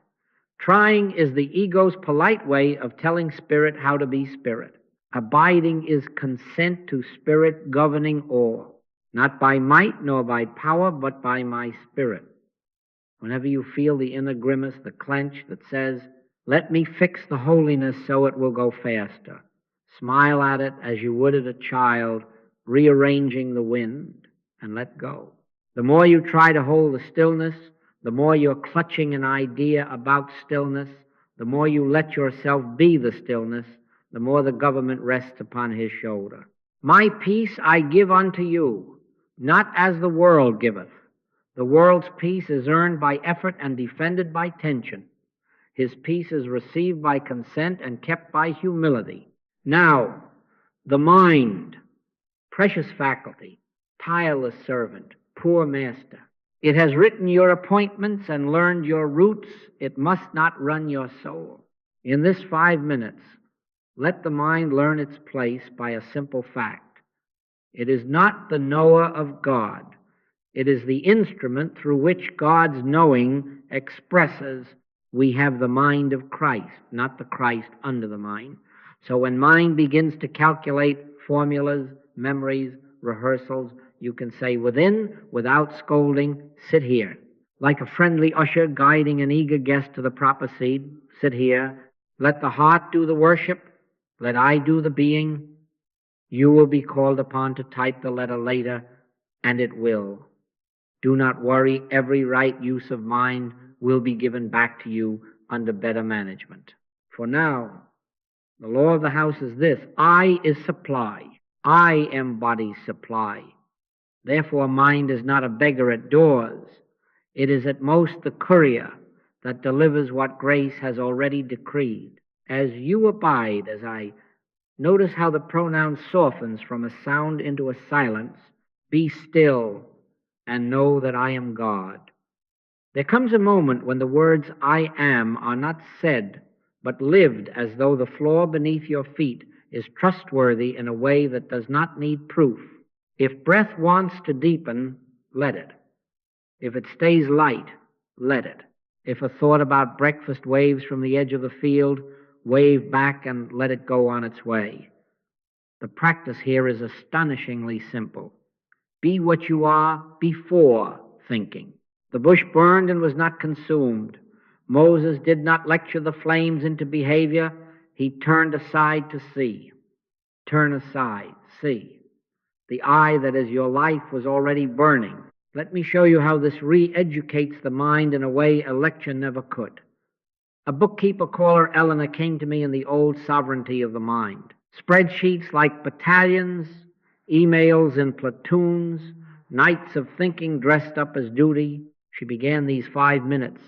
Trying is the ego's polite way of telling spirit how to be spirit. Abiding is consent to spirit governing all, not by might nor by power, but by my spirit. Whenever you feel the inner grimace, the clench that says, "Let me fix the holiness so it will go faster," smile at it as you would at a child rearranging the wind, and let go. The more you try to hold the stillness, the more you're clutching an idea about stillness, the more you let yourself be the stillness, the more the government rests upon his shoulder. "My peace I give unto you, not as the world giveth." The world's peace is earned by effort and defended by tension. His peace is received by consent and kept by humility. Now, the mind, precious faculty, tireless servant, poor master. It has written your appointments and learned your routes. It must not run your soul. In this 5 minutes, let the mind learn its place by a simple fact. It is not the knower of God. It is the instrument through which God's knowing expresses we have the mind of Christ, not the Christ under the mind. So when mind begins to calculate formulas, memories, rehearsals, you can say within, without scolding, "Sit here." Like a friendly usher guiding an eager guest to the proper seat, "Sit here." Let the heart do the worship. Let I do the being. You will be called upon to type the letter later, and it will. Do not worry. Every right use of mind will be given back to you under better management. For now, the law of the house is this: I is supply. I am body's supply. Therefore, mind is not a beggar at doors. It is at most the courier that delivers what grace has already decreed. As you abide, as I notice how the pronoun softens from a sound into a silence, be still and know that I am God. There comes a moment when the words "I am" are not said, but lived as though the floor beneath your feet is trustworthy in a way that does not need proof. If breath wants to deepen, let it. If it stays light, let it. If a thought about breakfast waves from the edge of the field, wave back and let it go on its way. The practice here is astonishingly simple. Be what you are before thinking. The bush burned and was not consumed. Moses did not lecture the flames into behavior. He turned aside to see. Turn aside, see. The eye that is your life was already burning. Let me show you how this re-educates the mind in a way a lecture never could. A bookkeeper caller, Eleanor, came to me in the old sovereignty of the mind. Spreadsheets like battalions, emails in platoons, nights of thinking dressed up as duty. She began these 5 minutes,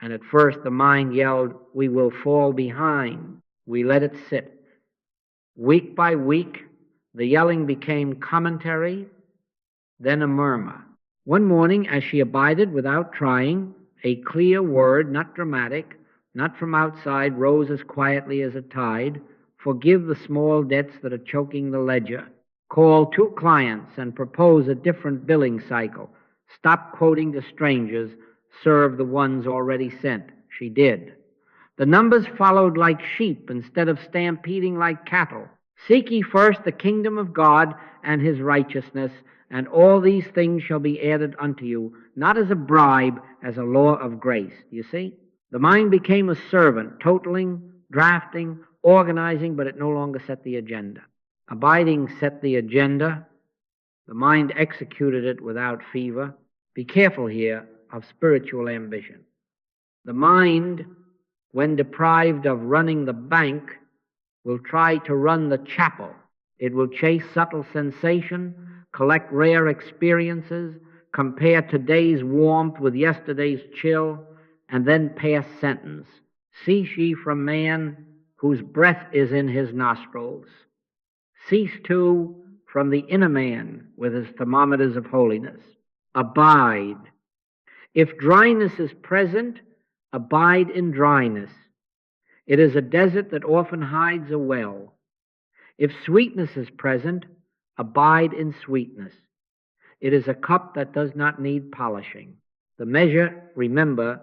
and at first the mind yelled, "We will fall behind." We let it sit. Week by week, the yelling became commentary, then a murmur. One morning, as she abided without trying, a clear word, not dramatic, not from outside, rose as quietly as a tide. Forgive the small debts that are choking the ledger. Call 2 clients and propose a different billing cycle. Stop quoting to strangers. Serve the ones already sent. She did. The numbers followed like sheep instead of stampeding like cattle. Seek ye first the kingdom of God and his righteousness, and all these things shall be added unto you, not as a bribe, as a law of grace. You see? The mind became a servant, totaling, drafting, organizing, but it no longer set the agenda. Abiding set the agenda. The mind executed it without fever. Be careful here of spiritual ambition. The mind, when deprived of running the bank, will try to run the chapel. It will chase subtle sensation, collect rare experiences, compare today's warmth with yesterday's chill, and then pass sentence. Cease ye from man whose breath is in his nostrils. Cease too from the inner man with his thermometers of holiness. Abide. If dryness is present, abide in dryness. It is a desert that often hides a well. If sweetness is present, abide in sweetness. It is a cup that does not need polishing. The measure, remember,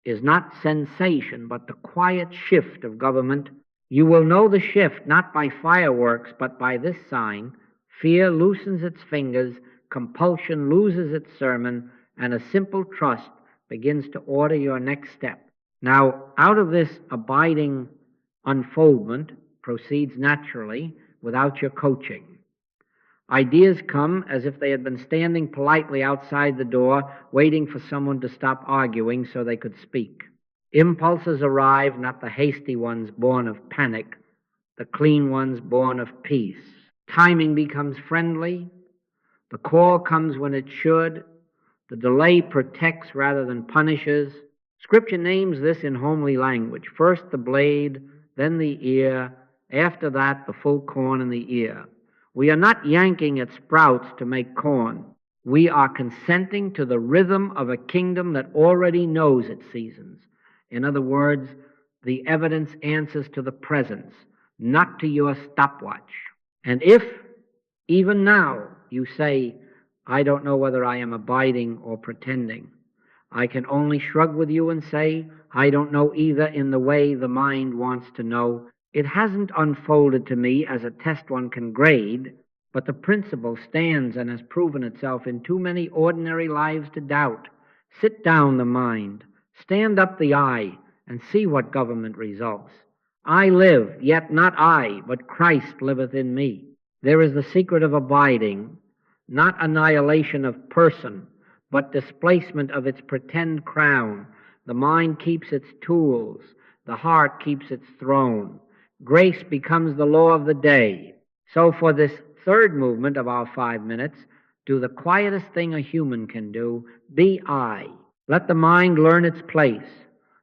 is not sensation, but the quiet shift of government. You will know the shift not by fireworks, but by this sign. Fear loosens its fingers, compulsion loses its sermon, and a simple trust begins to order your next step. Now, out of this abiding unfoldment proceeds naturally without your coaching. Ideas come as if they had been standing politely outside the door, waiting for someone to stop arguing so they could speak. Impulses arrive, not the hasty ones born of panic, the clean ones born of peace. Timing becomes friendly. The call comes when it should. The delay protects rather than punishes. Scripture names this in homely language. First the blade, then the ear, after that the full corn in the ear. We are not yanking at sprouts to make corn. We are consenting to the rhythm of a kingdom that already knows its seasons. In other words, the evidence answers to the presence, not to your stopwatch. And if, even now, you say, I don't know whether I am abiding or pretending, I can only shrug with you and say, I don't know either in the way the mind wants to know. It hasn't unfolded to me as a test one can grade, but the principle stands and has proven itself in too many ordinary lives to doubt. Sit down the mind, stand up the eye, and see what government results. I live, yet not I, but Christ liveth in me. There is the secret of abiding, not annihilation of person, but displacement of its pretend crown. The mind keeps its tools, the heart keeps its throne. Grace becomes the law of the day. So for this third movement of our 5 minutes, do the quietest thing a human can do, be I. Let the mind learn its place,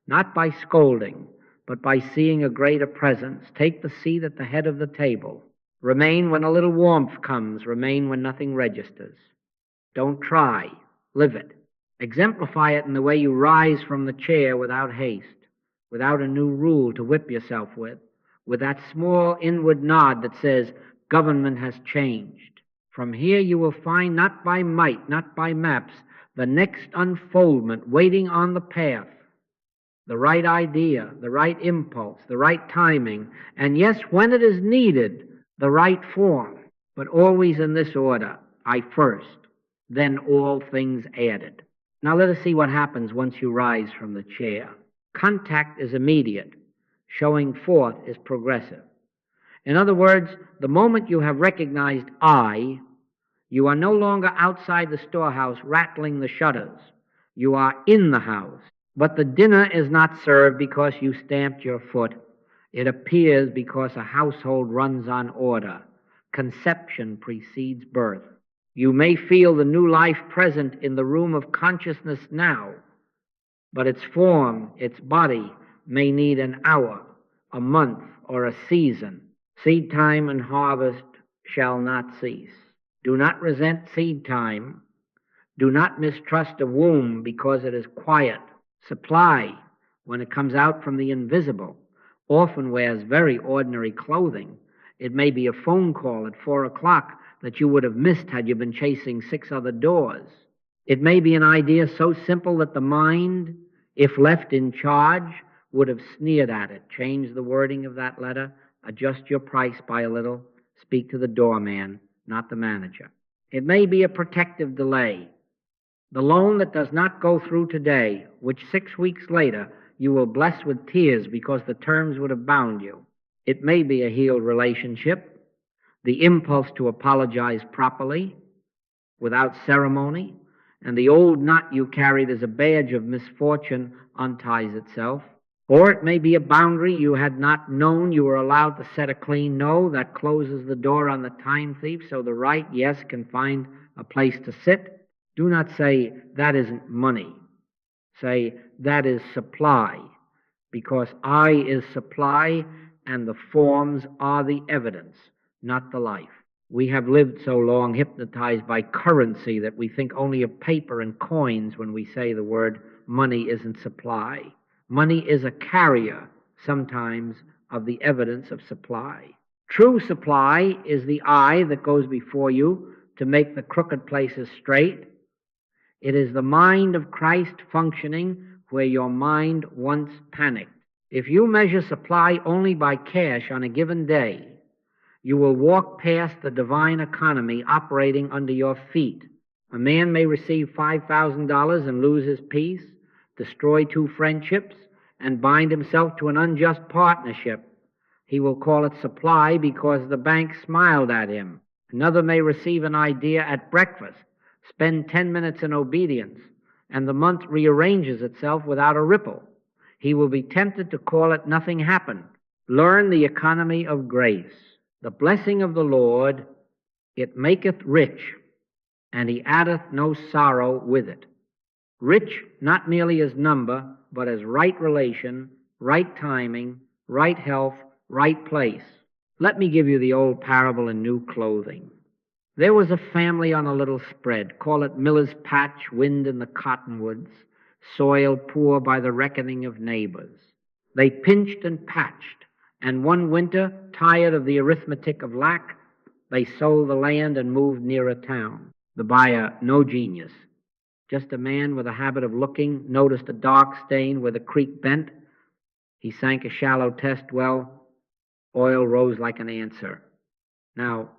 not by scolding, but by seeing a greater presence. Take the seat at the head of the table. Remain when a little warmth comes. Remain when nothing registers. Don't try. Live it. Exemplify it in the way you rise from the chair without haste, without a new rule to whip yourself with that small inward nod that says, government has changed. From here you will find, not by might, not by maps, the next unfoldment waiting on the path, the right idea, the right impulse, the right timing, and yes, when it is needed, the right form, but always in this order: I first, then all things added. Now let us see what happens once you rise from the chair. Contact is immediate. Showing forth is progressive. In other words, the moment you have recognized I, you are no longer outside the storehouse rattling the shutters. You are in the house. But the dinner is not served because you stamped your foot. It appears because a household runs on order. Conception precedes birth. You may feel the new life present in the room of consciousness now, but its form, its body, may need an hour, a month, or a season. Seed time and harvest shall not cease. Do not resent seed time. Do not mistrust a womb because it is quiet. Supply, when it comes out from the invisible, often wears very ordinary clothing. It may be a phone call at 4 o'clock that you would have missed had you been chasing 6 other doors. It may be an idea so simple that the mind, if left in charge, would have sneered at it. Change the wording of that letter, adjust your price by a little, speak to the doorman, not the manager. It may be a protective delay. The loan that does not go through today, which 6 weeks later you will bless with tears because the terms would have bound you. It may be a healed relationship, the impulse to apologize properly, without ceremony, and the old knot you carried as a badge of misfortune unties itself. Or it may be a boundary you had not known you were allowed to set a clean no that closes the door on the time thief so the right yes can find a place to sit. Do not say, that isn't money. Say, that is supply, because I is supply and the forms are the evidence, not the life. We have lived so long hypnotized by currency that we think only of paper and coins when we say the word money isn't supply. Money is a carrier, sometimes, of the evidence of supply. True supply is the eye that goes before you to make the crooked places straight. It is the mind of Christ functioning where your mind once panicked. If you measure supply only by cash on a given day, you will walk past the divine economy operating under your feet. A man may receive $5,000 and lose his peace, destroy 2 friendships, and bind himself to an unjust partnership. He will call it supply because the bank smiled at him. Another may receive an idea at breakfast, spend 10 minutes in obedience, and the month rearranges itself without a ripple. He will be tempted to call it nothing happened. Learn the economy of grace. The blessing of the Lord, it maketh rich, and he addeth no sorrow with it. Rich not merely as number, but as right relation, right timing, right health, right place. Let me give you the old parable in new clothing. There was a family on a little spread, call it Miller's Patch, wind in the cottonwoods, soil poor by the reckoning of neighbors. They pinched and patched, and one winter, tired of the arithmetic of lack, they sold the land and moved near a town. The buyer, no genius, just a man with a habit of looking, noticed a dark stain where the creek bent. He sank a shallow test well. Oil rose like an answer. Now,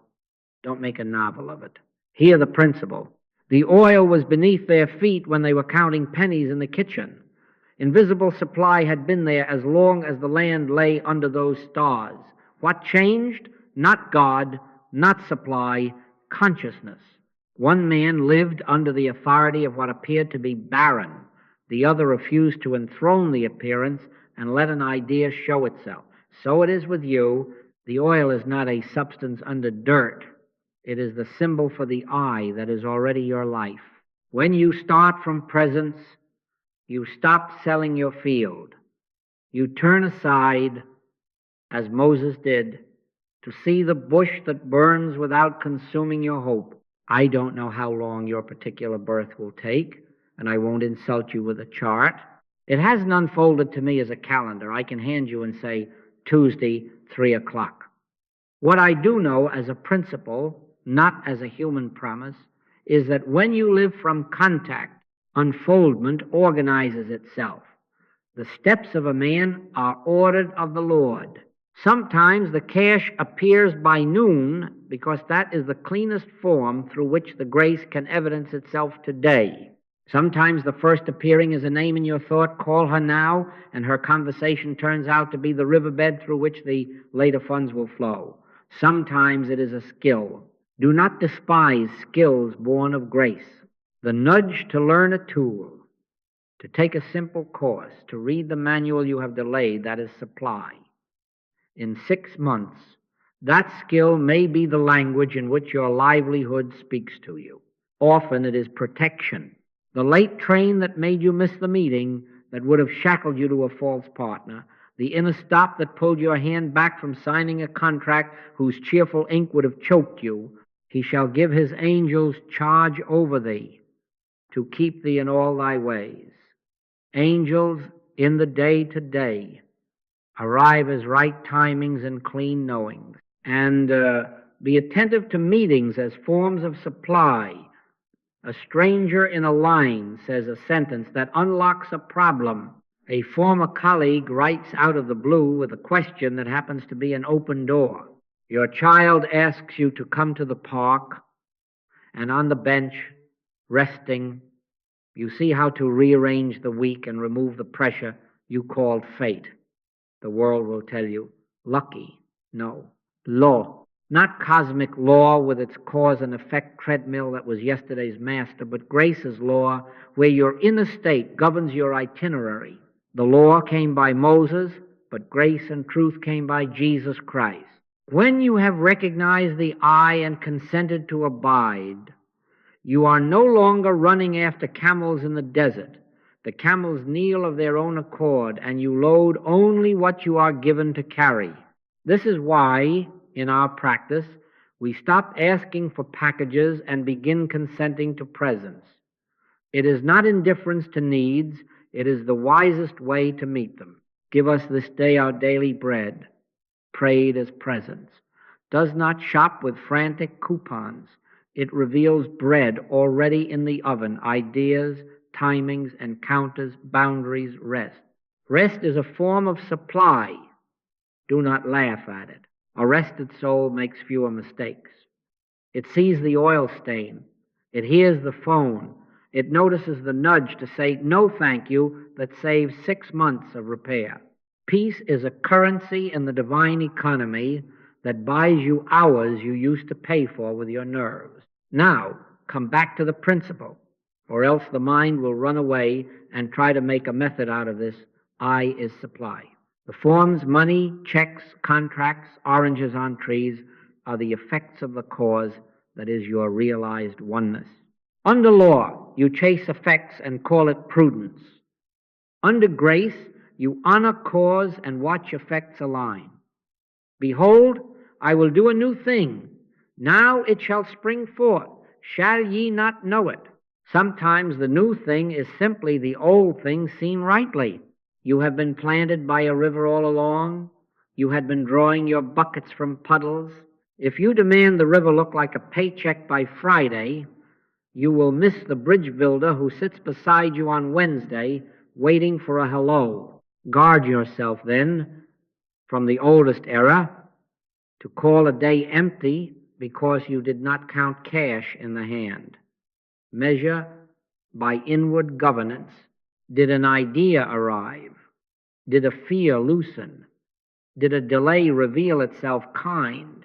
don't make a novel of it. Hear the principle. The oil was beneath their feet when they were counting pennies in the kitchen. Invisible supply had been there as long as the land lay under those stars. What changed? Not God, not supply, consciousness. One man lived under the authority of what appeared to be barren. The other refused to enthrone the appearance and let an idea show itself. So it is with you. The oil is not a substance under dirt. It is the symbol for the I that is already your life. When you start from presence, you stop selling your field. You turn aside, as Moses did, to see the bush that burns without consuming your hope. I don't know how long your particular birth will take, and I won't insult you with a chart. It hasn't unfolded to me as a calendar. I can hand you and say, Tuesday, 3 o'clock. What I do know as a principle, not as a human promise, is that when you live from contact, unfoldment organizes itself. The steps of a man are ordered of the Lord. Sometimes the cash appears by noon because that is the cleanest form through which the grace can evidence itself today. Sometimes the first appearing is a name in your thought, call her now, and her conversation turns out to be the riverbed through which the later funds will flow. Sometimes it is a skill. Do not despise skills born of grace. The nudge to learn a tool, to take a simple course, to read the manual you have delayed, that is supply. In 6 months, that skill may be the language in which your livelihood speaks to you. Often it is protection. The late train that made you miss the meeting, that would have shackled you to a false partner, the inner stop that pulled your hand back from signing a contract whose cheerful ink would have choked you, he shall give his angels charge over thee to keep thee in all thy ways. Angels in the day-to-day arrive as right timings and clean knowings. And be attentive to meetings as forms of supply. A stranger in a line says a sentence that unlocks a problem. A former colleague writes out of the blue with a question that happens to be an open door. Your child asks you to come to the park, and on the bench, resting, you see how to rearrange the week and remove the pressure you called fate. The world will tell you, lucky. No. Law. Not cosmic law with its cause and effect treadmill that was yesterday's master, but grace's law where your inner state governs your itinerary. The law came by Moses, but grace and truth came by Jesus Christ. When you have recognized the I and consented to abide, you are no longer running after camels in the desert. The camels kneel of their own accord, and you load only what you are given to carry. This is why, in our practice, we stop asking for packages and begin consenting to presents. It is not indifference to needs, it is the wisest way to meet them. Give us this day our daily bread, prayed as presents. Does not shop with frantic coupons. It reveals bread already in the oven, ideas, timings, encounters, boundaries, rest. Rest is a form of supply. Do not laugh at it. A rested soul makes fewer mistakes. It sees the oil stain. It hears the phone. It notices the nudge to say no thank you that saves 6 months of repair. Peace is a currency in the divine economy that buys you hours you used to pay for with your nerves. Now, come back to the principle, or else the mind will run away and try to make a method out of this. I is supply. The forms, money, checks, contracts, oranges on trees, are the effects of the cause that is your realized oneness. Under law, you chase effects and call it prudence. Under grace, you honor cause and watch effects align. Behold, I will do a new thing. Now it shall spring forth. Shall ye not know it? Sometimes the new thing is simply the old thing seen rightly. You have been planted by a river all along. You had been drawing your buckets from puddles. If you demand the river look like a paycheck by Friday, you will miss the bridge builder who sits beside you on Wednesday waiting for a hello. Guard yourself, then, from the oldest error, to call a day empty because you did not count cash in the hand. Measure by inward governance. Did an idea arrive? Did a fear loosen? Did a delay reveal itself kind?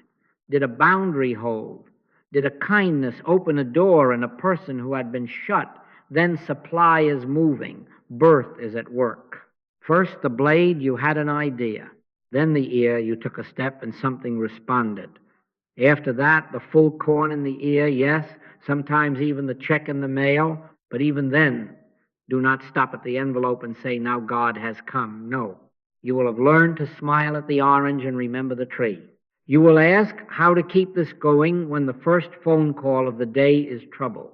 Did a boundary hold? Did a kindness open a door in a person who had been shut? Then supply is moving. Birth is at work. First the blade, you had an idea. Then the ear, you took a step and something responded. After that, the full corn in the ear, yes, sometimes even the check in the mail, but even then, do not stop at the envelope and say, now God has come. No. You will have learned to smile at the orange and remember the tree. You will ask how to keep this going when the first phone call of the day is trouble.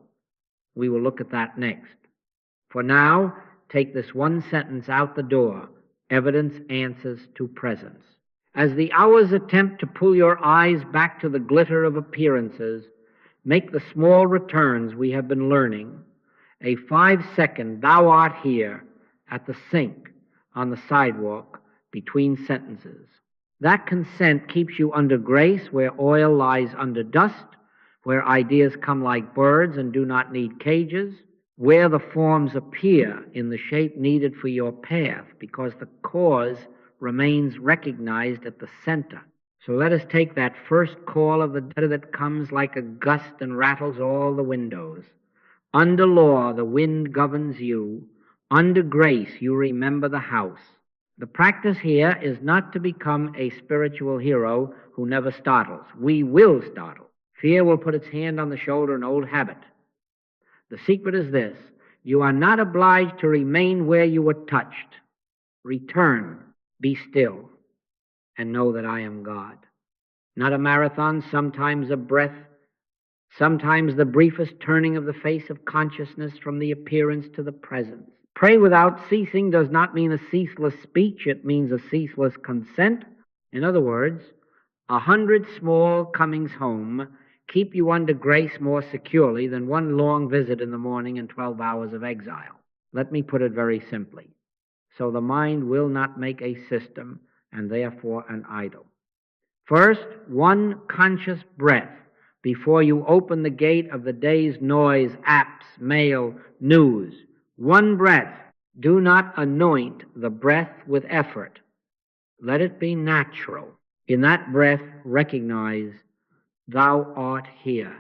We will look at that next. For now, take this one sentence out the door. Evidence answers to presence. As the hours attempt to pull your eyes back to the glitter of appearances, make the small returns we have been learning. A 5-second, thou art here, at the sink, on the sidewalk, between sentences. That consent keeps you under grace where oil lies under dust, where ideas come like birds and do not need cages, where the forms appear in the shape needed for your path, because the cause remains recognized at the center. So let us take that first call of the day that comes like a gust and rattles all the windows. Under law, the wind governs you. Under grace, you remember the house. The practice here is not to become a spiritual hero who never startles. We will startle. Fear will put its hand on the shoulder, an old habit. The secret is this: you are not obliged to remain where you were touched. Return, be still, and know that I am God. Not a marathon, sometimes a breath, sometimes the briefest turning of the face of consciousness from the appearance to the presence. Pray without ceasing does not mean a ceaseless speech, it means a ceaseless consent. In other words, 100 small comings home keep you under grace more securely than one long visit in the morning and 12 hours of exile. Let me put it very simply. so the mind will not make a system and therefore an idol. First, one conscious breath before you open the gate of the day's noise, apps, mail, news. One breath. Do not anoint the breath with effort. Let it be natural. In that breath, recognize, thou art here,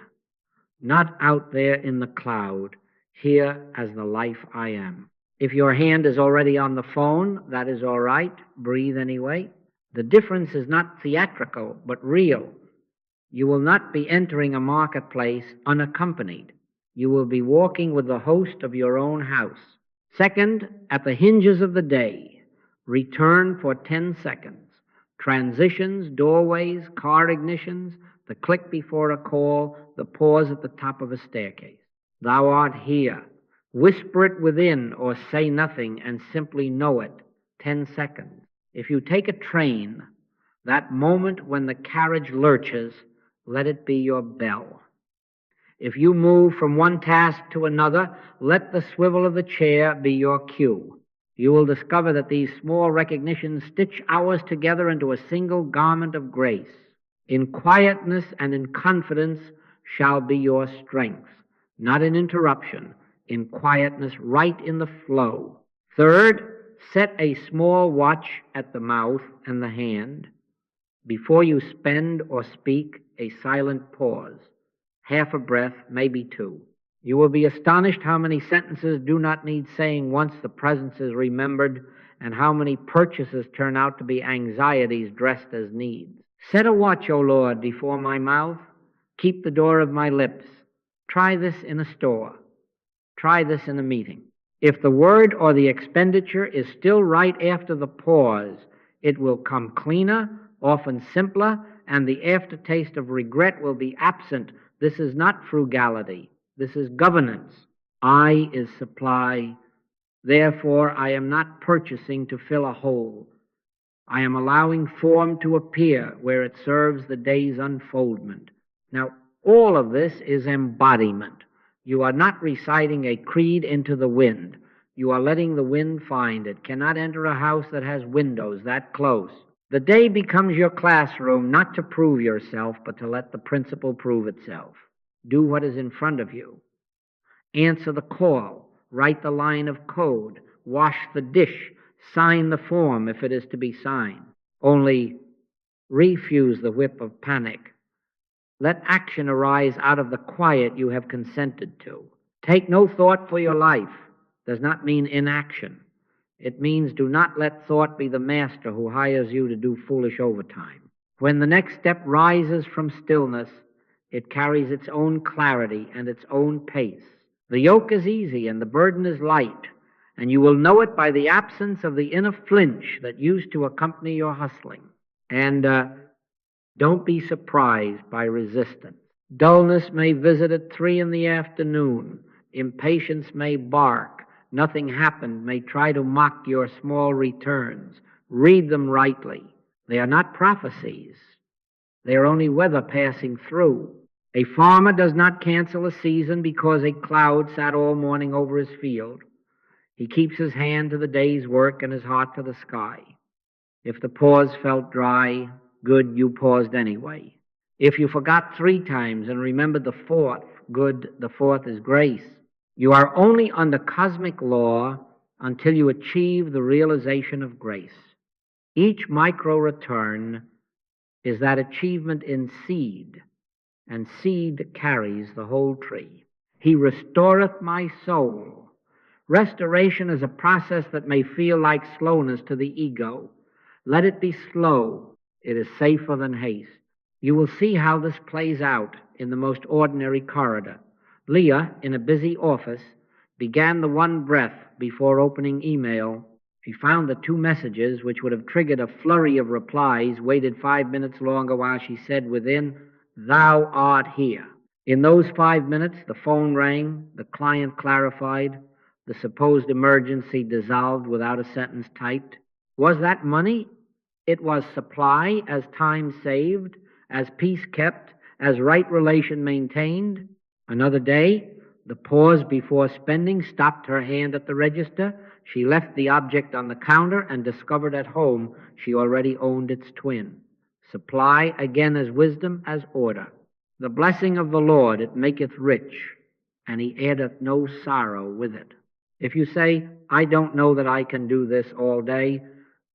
not out there in the cloud, here as the life I am. If your hand is already on the phone, that is all right. Breathe anyway. The difference is not theatrical, but real. You will not be entering a marketplace unaccompanied. You will be walking with the host of your own house. Second, at the hinges of the day, return for 10 seconds. Transitions, doorways, car ignitions, the click before a call, the pause at the top of a staircase. Thou art here. Whisper it within or say nothing and simply know it. 10 seconds. If you take a train, that moment when the carriage lurches, let it be your bell. If you move from one task to another, let the swivel of the chair be your cue. You will discover that these small recognitions stitch hours together into a single garment of grace. In quietness and in confidence shall be your strength, not in interruption, in quietness, right in the flow. Third, set a small watch at the mouth and the hand. Before you spend or speak, a silent pause. Half a breath, maybe two. You will be astonished how many sentences do not need saying once the presence is remembered, and how many purchases turn out to be anxieties dressed as needs. Set a watch, O Lord, before my mouth. Keep the door of my lips. Try this in a store. Try this in a meeting. If the word or the expenditure is still right after the pause, it will come cleaner, often simpler, and the aftertaste of regret will be absent. This is not frugality. This is governance. I is supply. Therefore, I am not purchasing to fill a hole. I am allowing form to appear where it serves the day's unfoldment. Now, all of this is embodiment. You are not reciting a creed into the wind. You are letting the wind find it. Cannot enter a house that has windows that close. The day becomes your classroom, not to prove yourself, but to let the principle prove itself. Do what is in front of you. Answer the call. Write the line of code. Wash the dish. Sign the form if it is to be signed. Only refuse the whip of panic. Let action arise out of the quiet you have consented to. Take no thought for your life. Does not mean inaction. It means do not let thought be the master who hires you to do foolish overtime. When the next step rises from stillness, it carries its own clarity and its own pace. The yoke is easy and the burden is light, and you will know it by the absence of the inner flinch that used to accompany your hustling. And don't be surprised by resistance. Dullness may visit at 3 p.m. Impatience may bark. Nothing happened may try to mock your small returns. Read them rightly. They are not prophecies. They are only weather passing through. A farmer does not cancel a season because a cloud sat all morning over his field. He keeps his hand to the day's work and his heart to the sky. If the pause felt dry, good, you paused anyway. If you forgot 3 times and remembered the 4th, good, the 4th is grace. You are only under cosmic law until you achieve the realization of grace. Each micro-return is that achievement in seed, and seed carries the whole tree. He restoreth my soul. Restoration is a process that may feel like slowness to the ego. Let it be slow. It is safer than haste. You will see how this plays out in the most ordinary corridor. Leah, in a busy office, began the one breath before opening email. She found the 2 messages, which would have triggered a flurry of replies, waited 5 minutes longer while she said within, thou art here. In those 5 minutes, the phone rang, the client clarified, the supposed emergency dissolved without a sentence typed. Was that money? It was supply, as time saved, as peace kept, as right relation maintained. Another day, the pause before spending stopped her hand at the register. she left the object on the counter and discovered at home she already owned its twin. Supply again as wisdom, as order. The blessing of the Lord, it maketh rich, and he addeth no sorrow with it. If you say, I don't know that I can do this all day,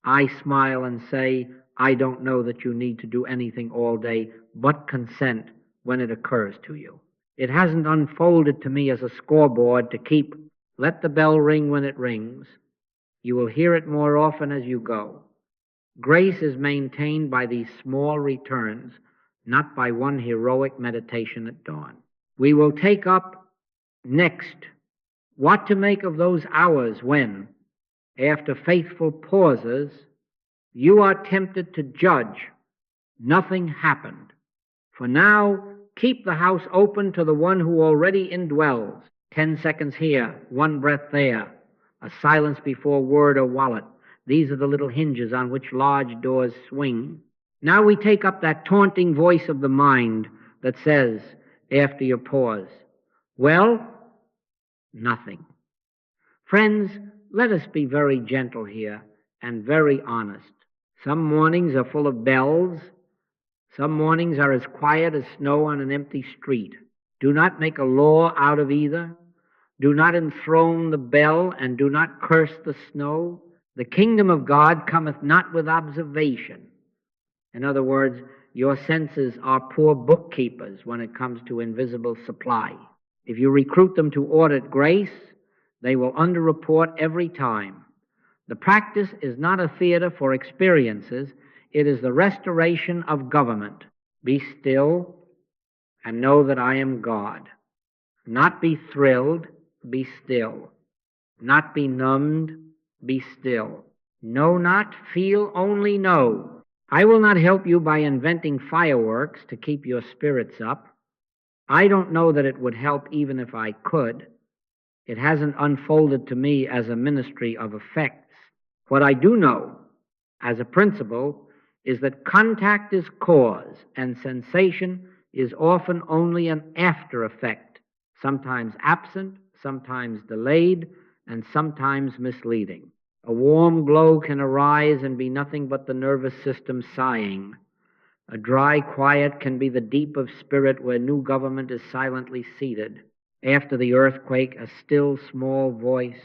I smile and say, I don't know that you need to do anything all day but consent when it occurs to you. It hasn't unfolded to me as a scoreboard to keep. Let the bell ring when it rings. You will hear it more often as you go. Grace is maintained by these small returns, not by one heroic meditation at dawn. We will take up next what to make of those hours when, after faithful pauses, you are tempted to judge. Nothing happened. For now, keep the house open to the one who already indwells. 10 seconds here, 1 breath there, a silence before word or wallet. These are the little hinges on which large doors swing. Now we take up that taunting voice of the mind that says, after your pause, well, nothing. Friends, let us be very gentle here and very honest. Some mornings are full of bells. Some mornings are as quiet as snow on an empty street. Do not make a law out of either. Do not enthrone the bell, and do not curse the snow. The kingdom of God cometh not with observation. In other words, your senses are poor bookkeepers when it comes to invisible supply. If you recruit them to audit grace, they will underreport every time. The practice is not a theater for experiences. It is the restoration of government. Be still and know that I am God. Not be thrilled, be still. Not be numbed, be still. Know not, feel, only know. I will not help you by inventing fireworks to keep your spirits up. I don't know that it would help even if I could. It hasn't unfolded to me as a ministry of effects. What I do know, as a principle, is that contact is cause and sensation is often only an after effect, sometimes absent, sometimes delayed, and sometimes misleading. A warm glow can arise and be nothing but the nervous system sighing. A dry quiet can be the deep of spirit where new government is silently seated. After the earthquake, a still small voice.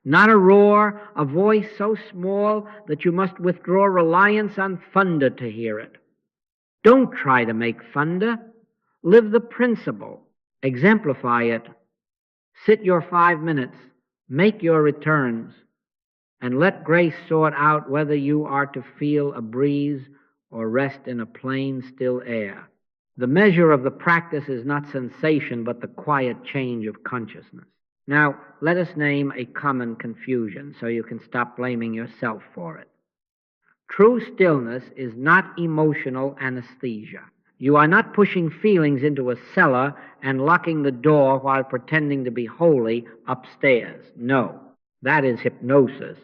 Not a roar, a voice so small that you must withdraw reliance on thunder to hear it. Don't try to make thunder. Live the principle. Exemplify it. Sit your 5 minutes. Make your returns. And let grace sort out whether you are to feel a breeze or rest in a plain, still air. The measure of the practice is not sensation, but the quiet change of consciousness. Now, let us name a common confusion so you can stop blaming yourself for it. True stillness is not emotional anesthesia. You are not pushing feelings into a cellar and locking the door while pretending to be holy upstairs. No, that is hypnosis,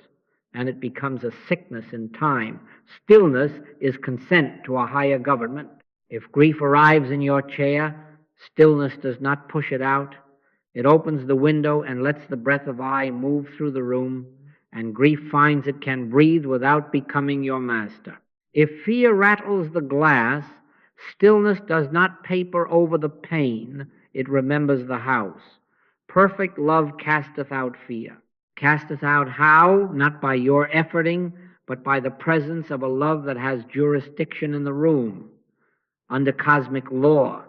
and it becomes a sickness in time. Stillness is consent to a higher government. If grief arrives in your chair, stillness does not push it out. It opens the window and lets the breath of I move through the room, and grief finds it can breathe without becoming your master. If fear rattles the glass, stillness does not paper over the pane, it remembers the house. Perfect love casteth out fear. Casteth out how? Not by your efforting, but by the presence of a love that has jurisdiction in the room. Under cosmic law,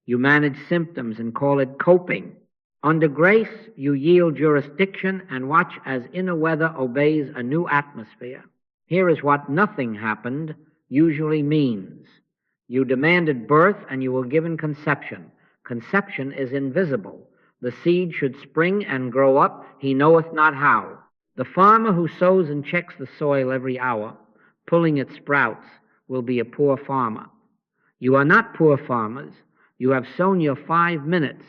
you manage symptoms and call it coping. Under grace, you yield jurisdiction and watch as inner weather obeys a new atmosphere. Here is what nothing happened usually means. You demanded birth and you were given conception. Conception is invisible. The seed should spring and grow up, he knoweth not how. The farmer who sows and checks the soil every hour, pulling its sprouts, will be a poor farmer. You are not poor farmers. You have sown your 5 minutes.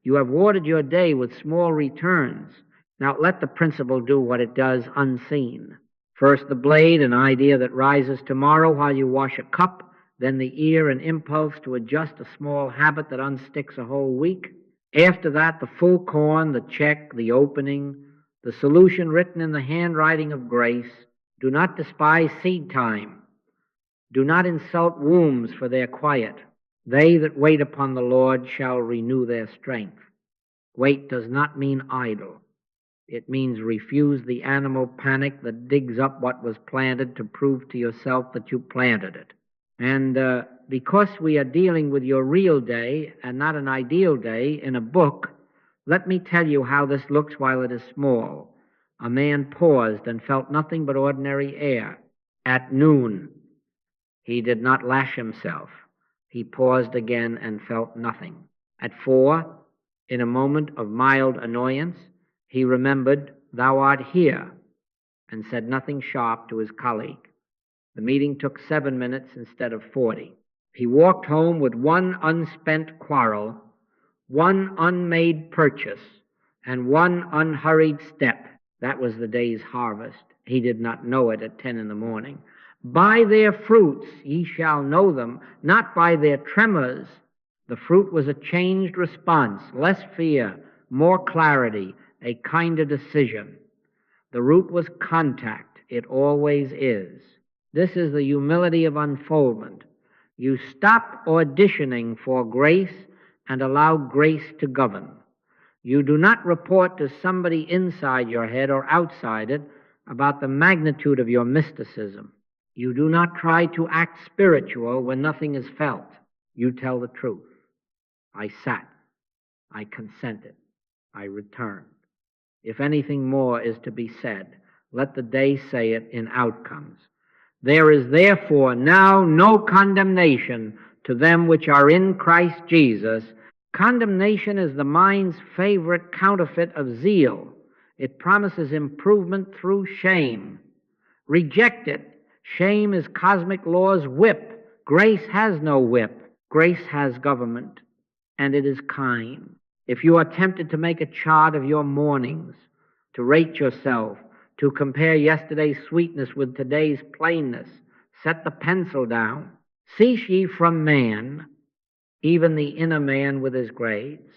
You have watered your day with small returns. Now let the principle do what it does unseen. First the blade, an idea that rises tomorrow while you wash a cup, then the ear, an impulse to adjust a small habit that unsticks a whole week. After that, the full corn, the check, the opening, The solution written in the handwriting of grace: do not despise seed time. Do not insult wombs for their quiet. They that wait upon the Lord shall renew their strength. Wait does not mean idle. It means refuse the animal panic that digs up what was planted to prove to yourself that you planted it. And because we are dealing with your real day and not an ideal day in a book, let me tell you how this looks while it is small. A man paused and felt nothing but ordinary air. At noon, he did not lash himself. He paused again and felt nothing. At 4, in a moment of mild annoyance, he remembered, "Thou art here," and said nothing sharp to his colleague. The meeting took 7 minutes instead of 40. He walked home with one unspent quarrel, one unmade purchase, and one unhurried step. That was the day's harvest. He did not know it at 10 in the morning. By their fruits ye shall know them, not by their tremors. The fruit was a changed response, less fear, more clarity, a kinder decision. The root was contact. It always is. This is the humility of unfoldment. You stop auditioning for grace and allow grace to govern. You do not report to somebody inside your head or outside it about the magnitude of your mysticism. You do not try to act spiritual when nothing is felt. You tell the truth. I sat. I consented. I returned. If anything more is to be said, let the day say it in outcomes. There is therefore now no condemnation to them which are in Christ Jesus. Condemnation is the mind's favorite counterfeit of zeal. It promises improvement through shame. Reject it. Shame is cosmic law's whip. Grace has no whip. Grace has government, and it is kind. If you are tempted to make a chart of your mornings, to rate yourself, to compare yesterday's sweetness with today's plainness, set the pencil down. Cease ye from man, even the inner man with his grades.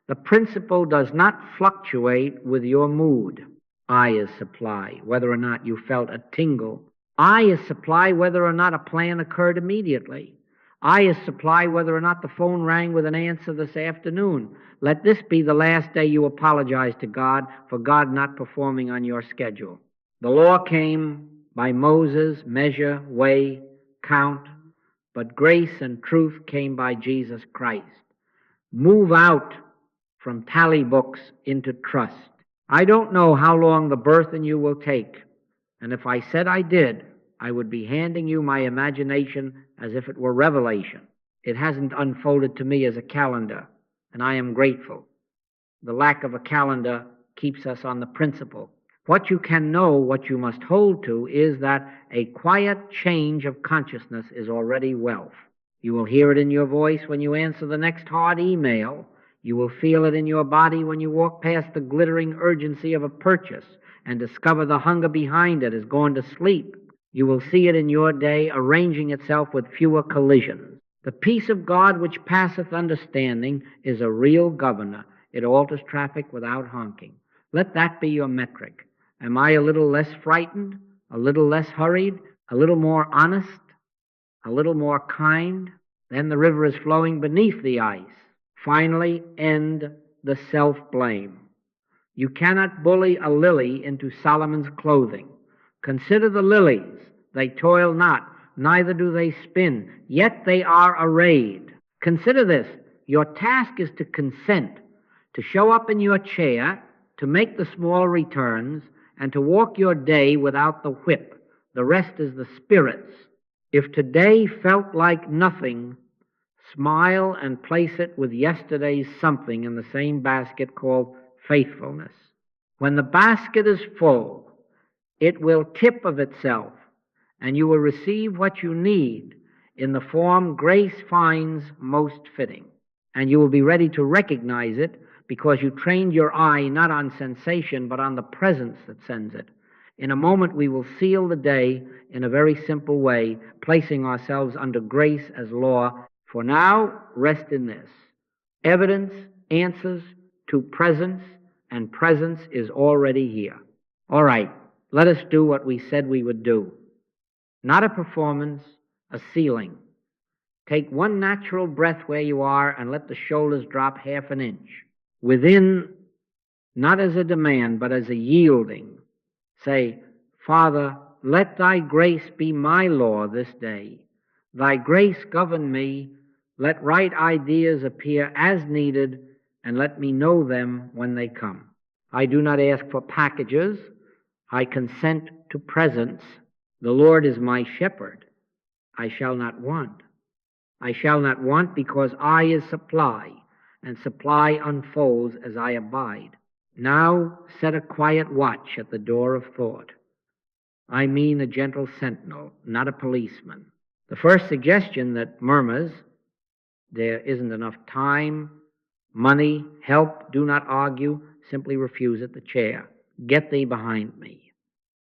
The principle does not fluctuate with your mood. I is supply, whether or not you felt a tingle. I is supply, whether or not a plan occurred immediately. I is supply, whether or not the phone rang with an answer this afternoon. Let this be the last day you apologize to God for God not performing on your schedule. The law came by Moses, measure, weigh, count, but grace and truth came by Jesus Christ. Move out from tally books into trust. I don't know how long the birth in you will take, and if I said I did, I would be handing you my imagination as if it were revelation. It hasn't unfolded to me as a calendar, and I am grateful. The lack of a calendar keeps us on the principle. What you can know, what you must hold to, is that a quiet change of consciousness is already wealth. You will hear it in your voice when you answer the next hard email. You will feel it in your body when you walk past the glittering urgency of a purchase and discover the hunger behind it has gone to sleep. You will see it in your day arranging itself with fewer collisions. The peace of God which passeth understanding is a real governor. It alters traffic without honking. Let that be your metric. Am I a little less frightened, a little less hurried, a little more honest, a little more kind? Then the river is flowing beneath the ice. Finally, end the self-blame. You cannot bully a lily into Solomon's clothing. Consider the lilies. They toil not, neither do they spin, yet they are arrayed. Consider this. Your task is to consent, to show up in your chair, to make the small returns, and to walk your day without the whip. The rest is the Spirit's. If today felt like nothing, smile and place it with yesterday's something in the same basket called faithfulness. When the basket is full, it will tip of itself, and you will receive what you need in the form grace finds most fitting. And you will be ready to recognize it because you trained your eye not on sensation, but on the presence that sends it. In a moment, we will seal the day in a very simple way, placing ourselves under grace as law. For now, rest in this. Evidence answers to presence and presence is already here. All right, let us do what we said we would do. Not a performance, a sealing. Take one natural breath where you are and let the shoulders drop half an inch. Within, not as a demand, but as a yielding. Say, Father, let thy grace be my law this day. Thy grace govern me. Let right ideas appear as needed, and let me know them when they come. I do not ask for packages. I consent to presence. The Lord is my shepherd. I shall not want. I shall not want because I is supply, and supply unfolds as I abide. Now set a quiet watch at the door of thought. I mean a gentle sentinel, not a policeman. The first suggestion that murmurs, there isn't enough time, money, help, do not argue, simply refuse at the chair. Get thee behind me.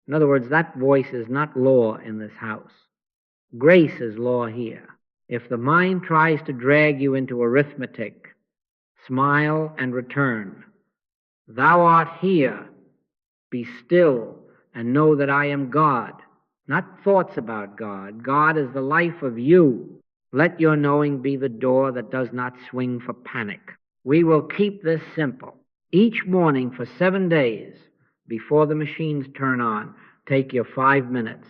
In other words, that voice is not law in this house. Grace is law here. If the mind tries to drag you into arithmetic, smile and return. Thou art here. Be still and know that I am God. Not thoughts about God. God is the life of you. Let your knowing be the door that does not swing for panic. We will keep this simple. Each morning for 7 days, before the machines turn on, take your 5 minutes.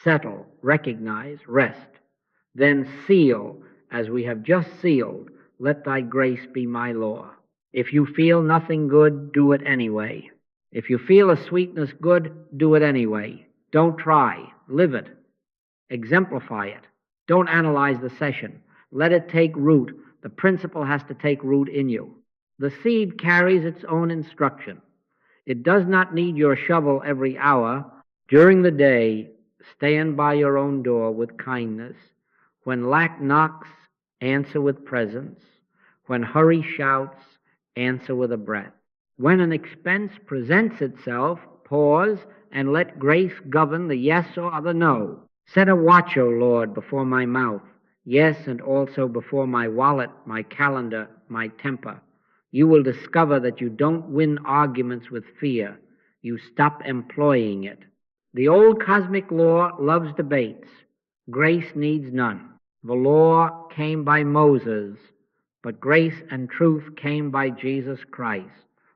Settle, recognize, rest. Then seal, as we have just sealed, let thy grace be my law. If you feel nothing good, do it anyway. If you feel a sweetness good, do it anyway. Don't try. Live it. Exemplify it. Don't analyze the session. Let it take root. The principle has to take root in you. The seed carries its own instruction. It does not need your shovel every hour. During the day, stand by your own door with kindness. When lack knocks, answer with presence. When hurry shouts, answer with a breath. When an expense presents itself, pause and let grace govern the yes or the no. Set a watch, O Lord, before my mouth, yes, and also before my wallet, my calendar, my temper. You will discover that you don't win arguments with fear. You stop employing it. The old cosmic law loves debates. Grace needs none. The law came by Moses, but grace and truth came by Jesus Christ.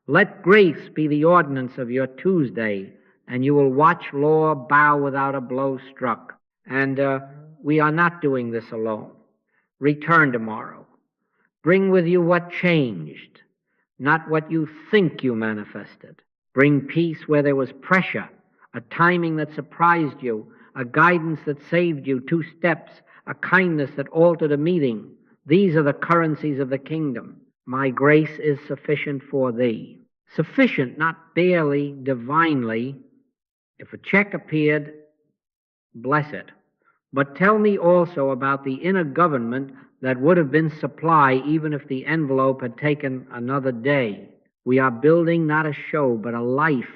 Let grace be the ordinance of your Tuesday, and you will watch law bow without a blow struck. And we are not doing this alone. Return tomorrow. Bring with you what changed, not what you think you manifested. Bring peace where there was pressure, a timing that surprised you, a guidance that saved you 2 steps, a kindness that altered a meeting. These are the currencies of the kingdom. My grace is sufficient for thee. Sufficient, not barely, divinely. If a check appeared, bless it. But tell me also about the inner government that would have been supply even if the envelope had taken another day. We are building not a show, but a life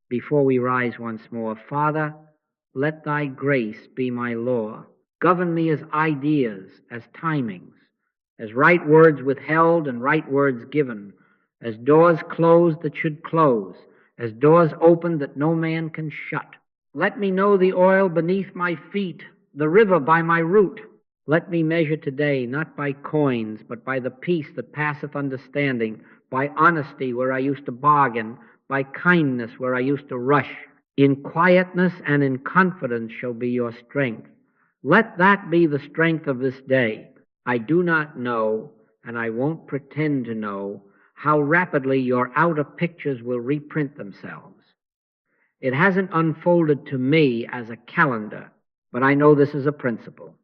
before we rise once more. Father, let thy grace be my law. Govern me as ideas, as timings, as right words withheld and right words given, as doors closed that should close, as doors opened that no man can shut. Let me know the oil beneath my feet, the river by my root. Let me measure today, not by coins, but by the peace that passeth understanding, by honesty where I used to bargain, by kindness where I used to rush. In quietness and in confidence shall be your strength. Let that be the strength of this day. I do not know, and I won't pretend to know, how rapidly your outer pictures will reprint themselves. It hasn't unfolded to me as a calendar, but I know this is a principle.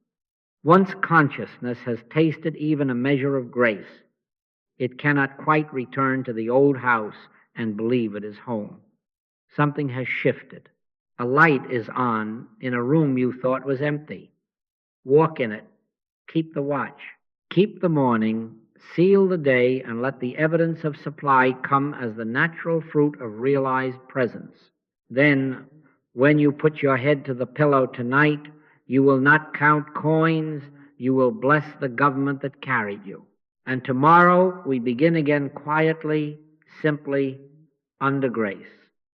Once consciousness has tasted even a measure of grace, it cannot quite return to the old house and believe it is home. Something has shifted. A light is on in a room you thought was empty. Walk in it. Keep the watch. Keep the morning. Seal the day and let the evidence of supply come as the natural fruit of realized presence. Then, when you put your head to the pillow tonight, you will not count coins. You will bless the government that carried you. And tomorrow we begin again quietly, simply, under grace.